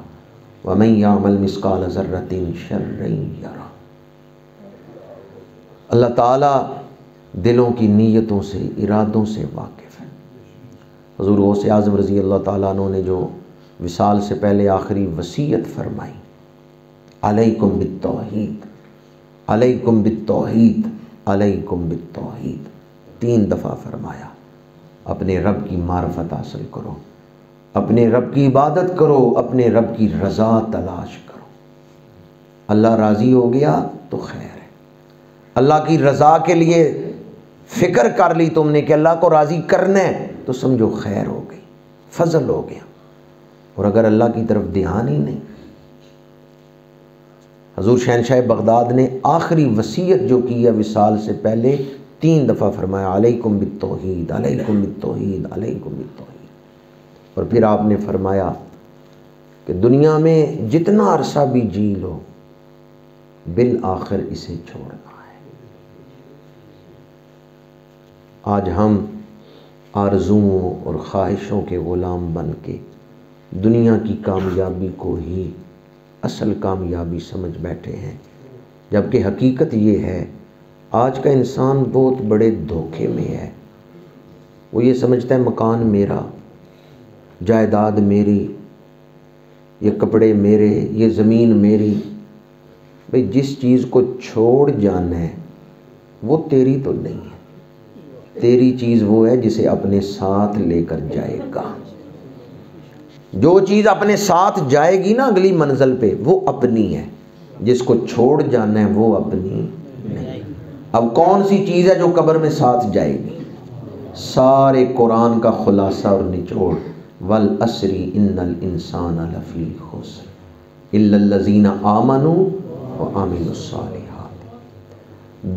وَمَن يَعْمَلْ مِثْقَالَ ذَرَّةٍ شَرًّا يَرَهُ. اللہ تعالیٰ دلوں کی نیتوں سے، ارادوں سے واقف ہے. حضور غوث اعظم رضی اللہ تعالیٰ عنہ نے جو وصال سے پہلے آخری وصیت فرمائی، علیکم بالتوحید، علیکم بالتوحید، علیکم بالتوحید، 3 دفعہ فرمایا. اپنے رب کی معرفت حاصل کرو، اپنے رب کی عبادت کرو، اپنے رب کی رضا تلاش کرو. اللہ راضی ہو گیا تو خیر ہے. اللہ کی رضا کے لیے فکر کر لی تم نے کہ اللہ کو راضی کرنا ہے تو سمجھو خیر ہو گئی، فضل ہو گیا. اور اگر اللہ کی طرف دھیان ہی نہیں. حضور شہنشاہ بغداد نے آخری وصیت جو کی ہے وصال سے پہلے 3 دفعہ فرمایا علیکم بالتوحید، علیکم بالتوحید، علیکم بالتوحید. اور پھر آپ نے فرمایا کہ دنیا میں جتنا عرصہ بھی جی لو بالآخر اسے چھوڑنا ہے. آج ہم آرزوؤں اور خواہشوں کے غلام بن کے دنیا کی کامیابی کو ہی اصل کامیابی سمجھ بیٹھے ہیں، جبکہ حقیقت یہ ہے آج کا انسان بہت بڑے دھوکے میں ہے. وہ یہ سمجھتا ہے مکان میرا، جائیداد میری، یہ کپڑے میرے، یہ زمین میری. بھئی جس چیز کو چھوڑ جانا ہے وہ تیری تو نہیں ہے. تیری چیز وہ ہے جسے اپنے ساتھ لے کر جائے گا. جو چیز اپنے ساتھ جائے گی نا اگلی منزل پہ وہ اپنی ہے، جس کو چھوڑ جانا ہے وہ اپنی نہیں. اب کون سی چیز ہے جو قبر میں ساتھ جائے گی؟ سارے قرآن کا خلاصہ اور نچوڑ والعصر ان الانسان لفی خسر الا الذین آمنوا وعملوا الصالحات.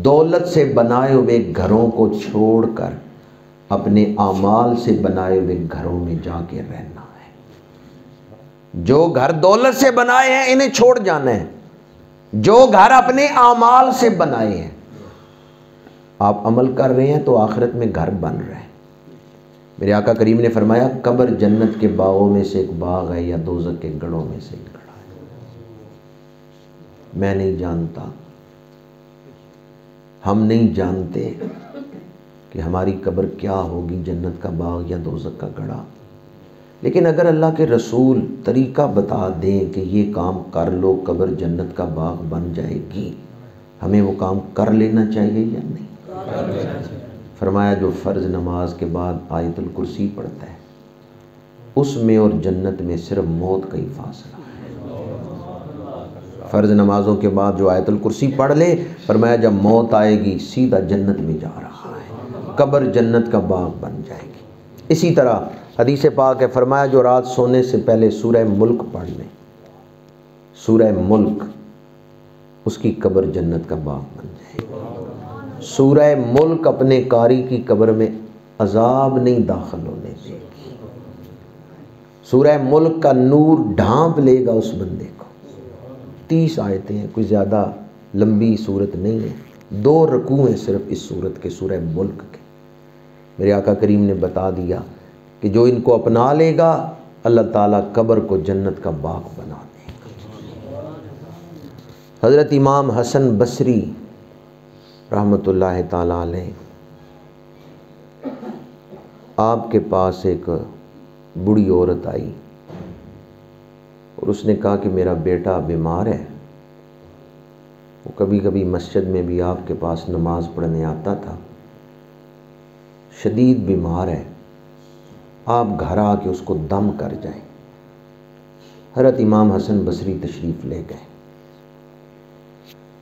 دولت سے بنائے ہوئے گھروں کو چھوڑ کر اپنے اعمال سے بنائے ہوئے گھروں میں جا کے رہنا ہے. جو گھر دولت سے بنائے ہیں انہیں چھوڑ جانا ہے، جو گھر اپنے اعمال سے بنائے ہیں. آپ عمل کر رہے ہیں تو آخرت میں گھر بن رہے ہیں. میرے آقا کریم نے فرمایا قبر جنت کے باغوں میں سے ایک باغ ہے یا دوزخ کے گڑھوں میں سے ایک گڑھا ہے. میں نہیں جانتا، ہم نہیں جانتے کہ ہماری قبر کیا ہوگی، جنت کا باغ یا دوزخ کا گڑھا. لیکن اگر اللہ کے رسول طریقہ بتا دیں کہ یہ کام کر لو قبر جنت کا باغ بن جائے گی، ہمیں وہ کام کر لینا چاہیے یا نہیں؟ فرمایا جو فرض نماز کے بعد آیت الکرسی پڑھتا ہے اس میں اور جنت میں صرف موت کا ہی فاصلہ ہے. فرض نمازوں کے بعد جو آیت الکرسی پڑھ لے، فرمایا جب موت آئے گی سیدھا جنت میں جا رہا ہے، قبر جنت کا باغ بن جائے گی۔ اسی طرح حدیث پاک ہے، فرمایا جو رات سونے سے پہلے سورہ ملک پڑھ لے، سورہ ملک، اس کی قبر جنت کا باغ بن جائے گی۔ سورہ ملک اپنے قاری کی قبر میں عذاب نہیں داخل ہونے دے گی۔ سورہ ملک کا نور ڈھانپ لے گا اس بندے کو۔ 30 آیتیں ہیں، کوئی زیادہ لمبی صورت نہیں ہے، 2 رکوع ہیں صرف اس صورت کے، سورہ ملک کے۔ میرے آقا کریم نے بتا دیا کہ جو ان کو اپنا لے گا اللہ تعالیٰ قبر کو جنت کا باغ بنا دے گا۔ حضرت امام حسن بصری رحمۃ اللہ تعالیٰ علیہ، آپ کے پاس ایک بوڑھی عورت آئی اور اس نے کہا کہ میرا بیٹا بیمار ہے، وہ کبھی کبھی مسجد میں بھی آپ کے پاس نماز پڑھنے آتا تھا، شدید بیمار ہے، آپ گھر آ کے اس کو دم کر جائیں۔ حضرت امام حسن بصری تشریف لے گئے۔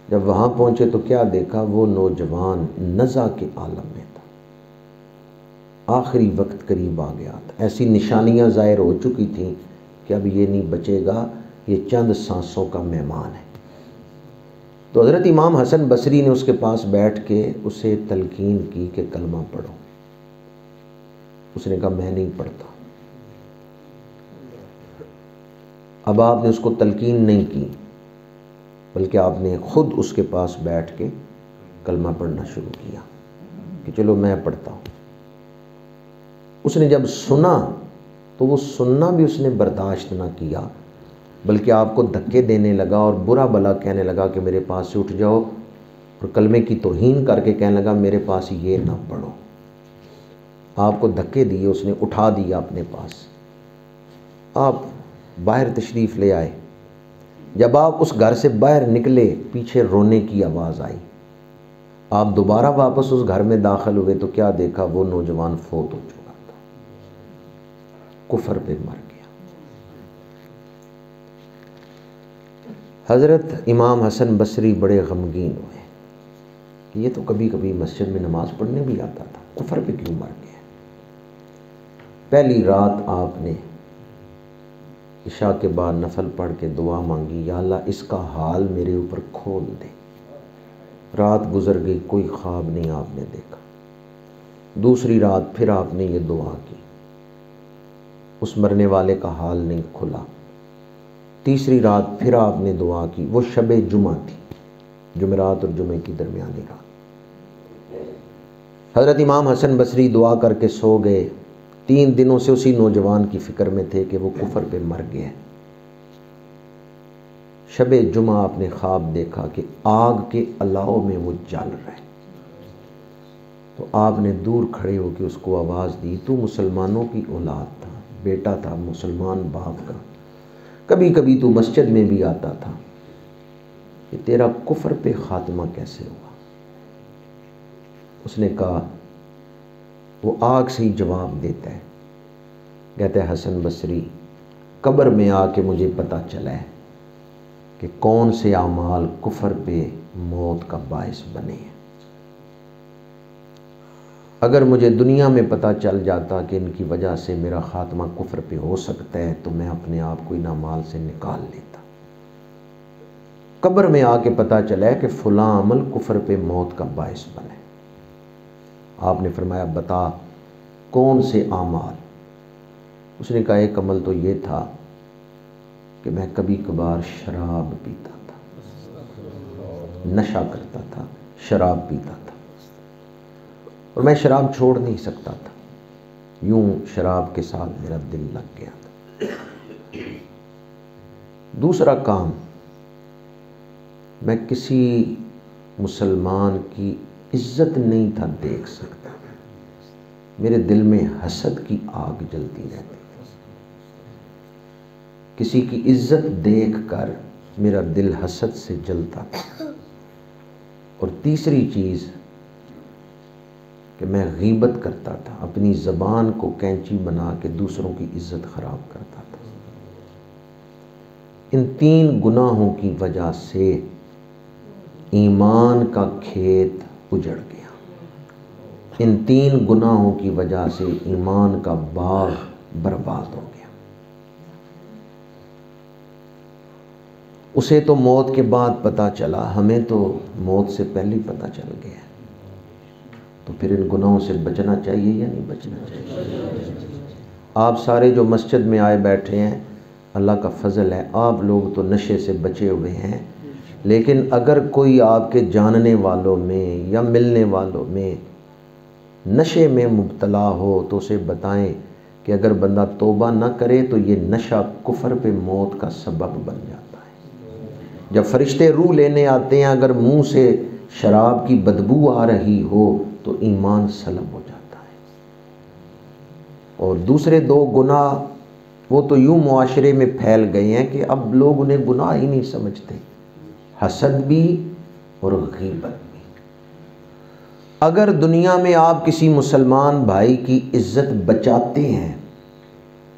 جب وہاں پہنچے تو کیا دیکھا، وہ نوجوان نزع کے عالم میں تھا، آخری وقت قریب آ گیا تھا، ایسی نشانیاں ظاہر ہو چکی تھیں کہ اب یہ نہیں بچے گا، یہ چند سانسوں کا مہمان ہے۔ تو حضرت امام حسن بصری نے اس کے پاس بیٹھ کے اسے تلقین کی کہ کلمہ پڑھو۔ اس نے کہا میں نہیں پڑھتا۔ اب آپ نے اس کو تلقین نہیں کی، بلکہ آپ نے خود اس کے پاس بیٹھ کے کلمہ پڑھنا شروع کیا کہ چلو میں پڑھتا ہوں۔ اس نے جب سنا تو وہ سننا بھی اس نے برداشت نہ کیا، بلکہ آپ کو دھکے دینے لگا اور برا بھلا کہنے لگا کہ میرے پاس سے اٹھ جاؤ، اور کلمے کی توہین کر کے کہنے لگا میرے پاس یہ نہ پڑھو۔ آپ کو دھکے دیے، اس نے اٹھا دیا اپنے پاس۔ آپ باہر تشریف لے آئے۔ جب آپ اس گھر سے باہر نکلے پیچھے رونے کی آواز آئی۔ آپ دوبارہ واپس اس گھر میں داخل ہوئے تو کیا دیکھا، وہ نوجوان فوت ہو چکا تھا، کفر پہ مر گیا۔ حضرت امام حسن بصری بڑے غمگین ہوئے کہ یہ تو کبھی کبھی مسجد میں نماز پڑھنے بھی آتا تھا، کفر پہ کیوں مر گیا۔ پہلی رات آپ نے عشاء کے بعد نفل پڑھ کے دعا مانگی، یا اللہ اس کا حال میرے اوپر کھول دے۔ رات گزر گئی، کوئی خواب نہیں آپ نے دیکھا۔ دوسری رات پھر آپ نے یہ دعا کی، اس مرنے والے کا حال نہیں کھلا۔ تیسری رات پھر آپ نے دعا کی، وہ شب جمعہ تھی، جمعرات اور جمعے کی درمیانی رات۔ حضرت امام حسن بصری دعا کر کے سو گئے۔ 3 دنوں سے اسی نوجوان کی فکر میں تھے کہ وہ کفر پہ مر گیا۔ شب جمعہ آپ نے خواب دیکھا کہ آگ کے الاؤ میں وہ جل رہا ہے۔ تو آپ نے دور کھڑے ہو کے اس کو آواز دی، تو مسلمانوں کی اولاد تھا، بیٹا تھا مسلمان باپ کا، کبھی کبھی تو مسجد میں بھی آتا تھا، کہ تیرا کفر پہ خاتمہ کیسے ہوا؟ اس نے کہا، وہ آگ سے ہی جواب دیتا ہے، کہتا ہے حسن بصری قبر میں آ کے مجھے پتہ چلا ہے کہ کون سے اعمال کفر پہ موت کا باعث بنے ہیں۔ اگر مجھے دنیا میں پتہ چل جاتا کہ ان کی وجہ سے میرا خاتمہ کفر پہ ہو سکتا ہے تو میں اپنے آپ کو ان اعمال سے نکال لیتا۔ قبر میں آ کے پتہ چلا ہے کہ فلاں عمل کفر پہ موت کا باعث بنے۔ آپ نے فرمایا بتا کون سے اعمال؟ اس نے کہا ایک عمل تو یہ تھا کہ میں کبھی کبھار شراب پیتا تھا، نشہ کرتا تھا، شراب پیتا تھا، اور میں شراب چھوڑ نہیں سکتا تھا، یوں شراب کے ساتھ میرا دل لگ گیا تھا۔ دوسرا کام، میں کسی مسلمان کی عزت نہیں تھا دیکھ سکتا، میرے دل میں حسد کی آگ جلتی رہتی تھی، کسی کی عزت دیکھ کر میرا دل حسد سے جلتا تھا۔ اور تیسری چیز کہ میں غیبت کرتا تھا، اپنی زبان کو کینچی بنا کے دوسروں کی عزت خراب کرتا تھا۔ ان 3 گناہوں کی وجہ سے ایمان کا کھیت اجڑ گیا، ان 3 گناہوں کی وجہ سے ایمان کا باغ برباد ہو گیا۔ اسے تو موت کے بعد پتہ چلا، ہمیں تو موت سے پہلے پتہ چل گیا، تو پھر ان گناہوں سے بچنا چاہیے یا نہیں بچنا چاہیے؟ آپ سارے جو مسجد میں آئے بیٹھے ہیں، اللہ کا فضل ہے، آپ لوگ تو نشے سے بچے ہوئے ہیں، لیکن اگر کوئی آپ کے جاننے والوں میں یا ملنے والوں میں نشے میں مبتلا ہو تو اسے بتائیں کہ اگر بندہ توبہ نہ کرے تو یہ نشہ کفر پہ موت کا سبب بن جاتا ہے۔ جب فرشتے روح لینے آتے ہیں، اگر منہ سے شراب کی بدبو آ رہی ہو تو ایمان سلب ہو جاتا ہے۔ اور دوسرے 2 گناہ وہ تو یوں معاشرے میں پھیل گئے ہیں کہ اب لوگ انہیں گناہ ہی نہیں سمجھتے، حسد بھی اور غیبت بھی۔ اگر دنیا میں آپ کسی مسلمان بھائی کی عزت بچاتے ہیں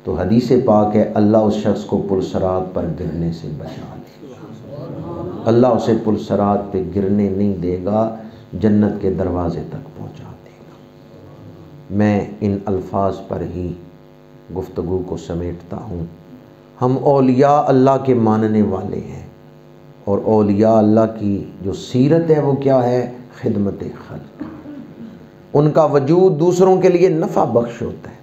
تو حدیث پاک ہے اللہ اس شخص کو پرصراط پر گرنے سے بچا لے گا، اللہ اسے پرصراط پہ گرنے نہیں دے گا، جنت کے دروازے تک پہنچا دے گا۔ میں ان الفاظ پر ہی گفتگو کو سمیٹتا ہوں۔ ہم اولیاء اللہ کے ماننے والے ہیں، اور اولیاء اللہ کی جو سیرت ہے وہ کیا ہے؟ خدمت خلق۔ ان کا وجود دوسروں کے لیے نفع بخش ہوتا ہے،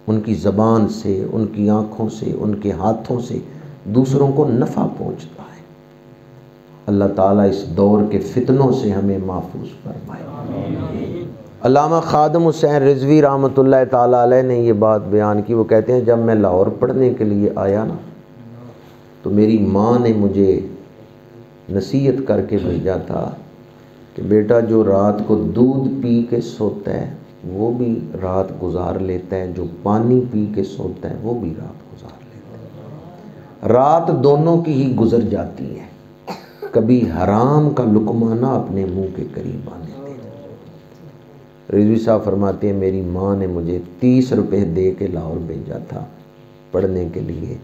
ان کی زبان سے، ان کی آنکھوں سے، ان کے ہاتھوں سے دوسروں کو نفع پہنچتا ہے۔ اللہ تعالیٰ اس دور کے فتنوں سے ہمیں محفوظ فرمائے۔ علامہ خادم حسین رضوی رحمۃ اللہ تعالیٰ علیہ نے یہ بات بیان کی، وہ کہتے ہیں جب میں لاہور پڑھنے کے لیے آیا نا تو میری ماں نے مجھے نصیحت کر کے بھیجا تھا کہ بیٹا جو رات کو دودھ پی کے سوتا ہے وہ بھی رات گزار لیتا ہے، جو پانی پی کے سوتا ہے وہ بھی رات گزار لیتا ہے، رات دونوں کی ہی گزر جاتی ہے، کبھی حرام کا لقمہ نہ اپنے منہ کے قریب آنے دے۔ رضوی صاحب فرماتے ہیں میری ماں نے مجھے 30 روپے دے کے لاہور بھیجا تھا پڑھنے کے لیے،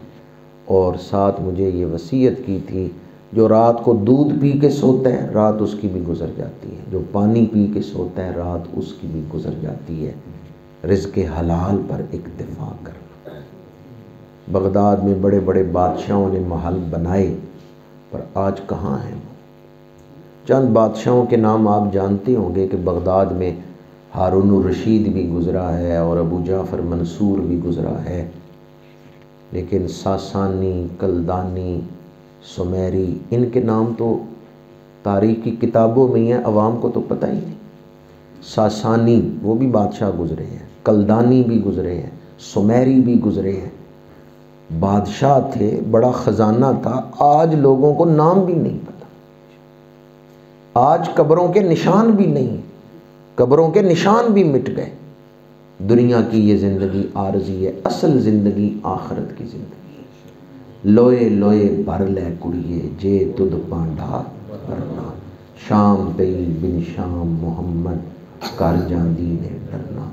اور ساتھ مجھے یہ وصیت کی تھی جو رات کو دودھ پی کے سوتا ہے رات اس کی بھی گزر جاتی ہے، جو پانی پی کے سوتا ہے رات اس کی بھی گزر جاتی ہے، رزق حلال پر اکتفا کرنا۔ بغداد میں بڑے بڑے بادشاہوں نے محل بنائے، پر آج کہاں ہیں وہ؟ چند بادشاہوں کے نام آپ جانتے ہوں گے کہ بغداد میں ہارون الرشید بھی گزرا ہے اور ابو جعفر منصور بھی گزرا ہے، لیکن ساسانی، کلدانی، سمیری، ان کے نام تو تاریخ کی کتابوں میں ہیں، عوام کو تو پتہ ہی نہیں۔ ساسانی وہ بھی بادشاہ گزرے ہیں، کلدانی بھی گزرے ہیں، سمیری بھی گزرے ہیں، بادشاہ تھے، بڑا خزانہ تھا، آج لوگوں کو نام بھی نہیں پتہ، آج قبروں کے نشان بھی نہیں، قبروں کے نشان بھی مٹ گئے۔ دنیا کی یہ زندگی عارضی ہے، اصل زندگی آخرت کی زندگی ہے۔ لوئے لوئے بھر لے کڑیے جے تد پانڈا ورنا، شام پئی بن شام محمد کر جاندی نے ڈرنا۔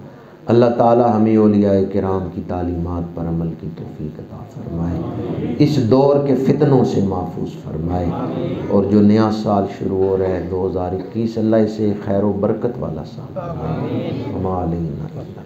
اللہ تعالی ہمیں اولیاء کرام کی تعلیمات پر عمل کی توفیق عطا فرمائے، اس دور کے فتنوں سے محفوظ فرمائے، اور جو نیا سال شروع ہو رہا ہے 2021، اللہ اسے خیر و برکت والا سال فرمائے۔ وما علینا الا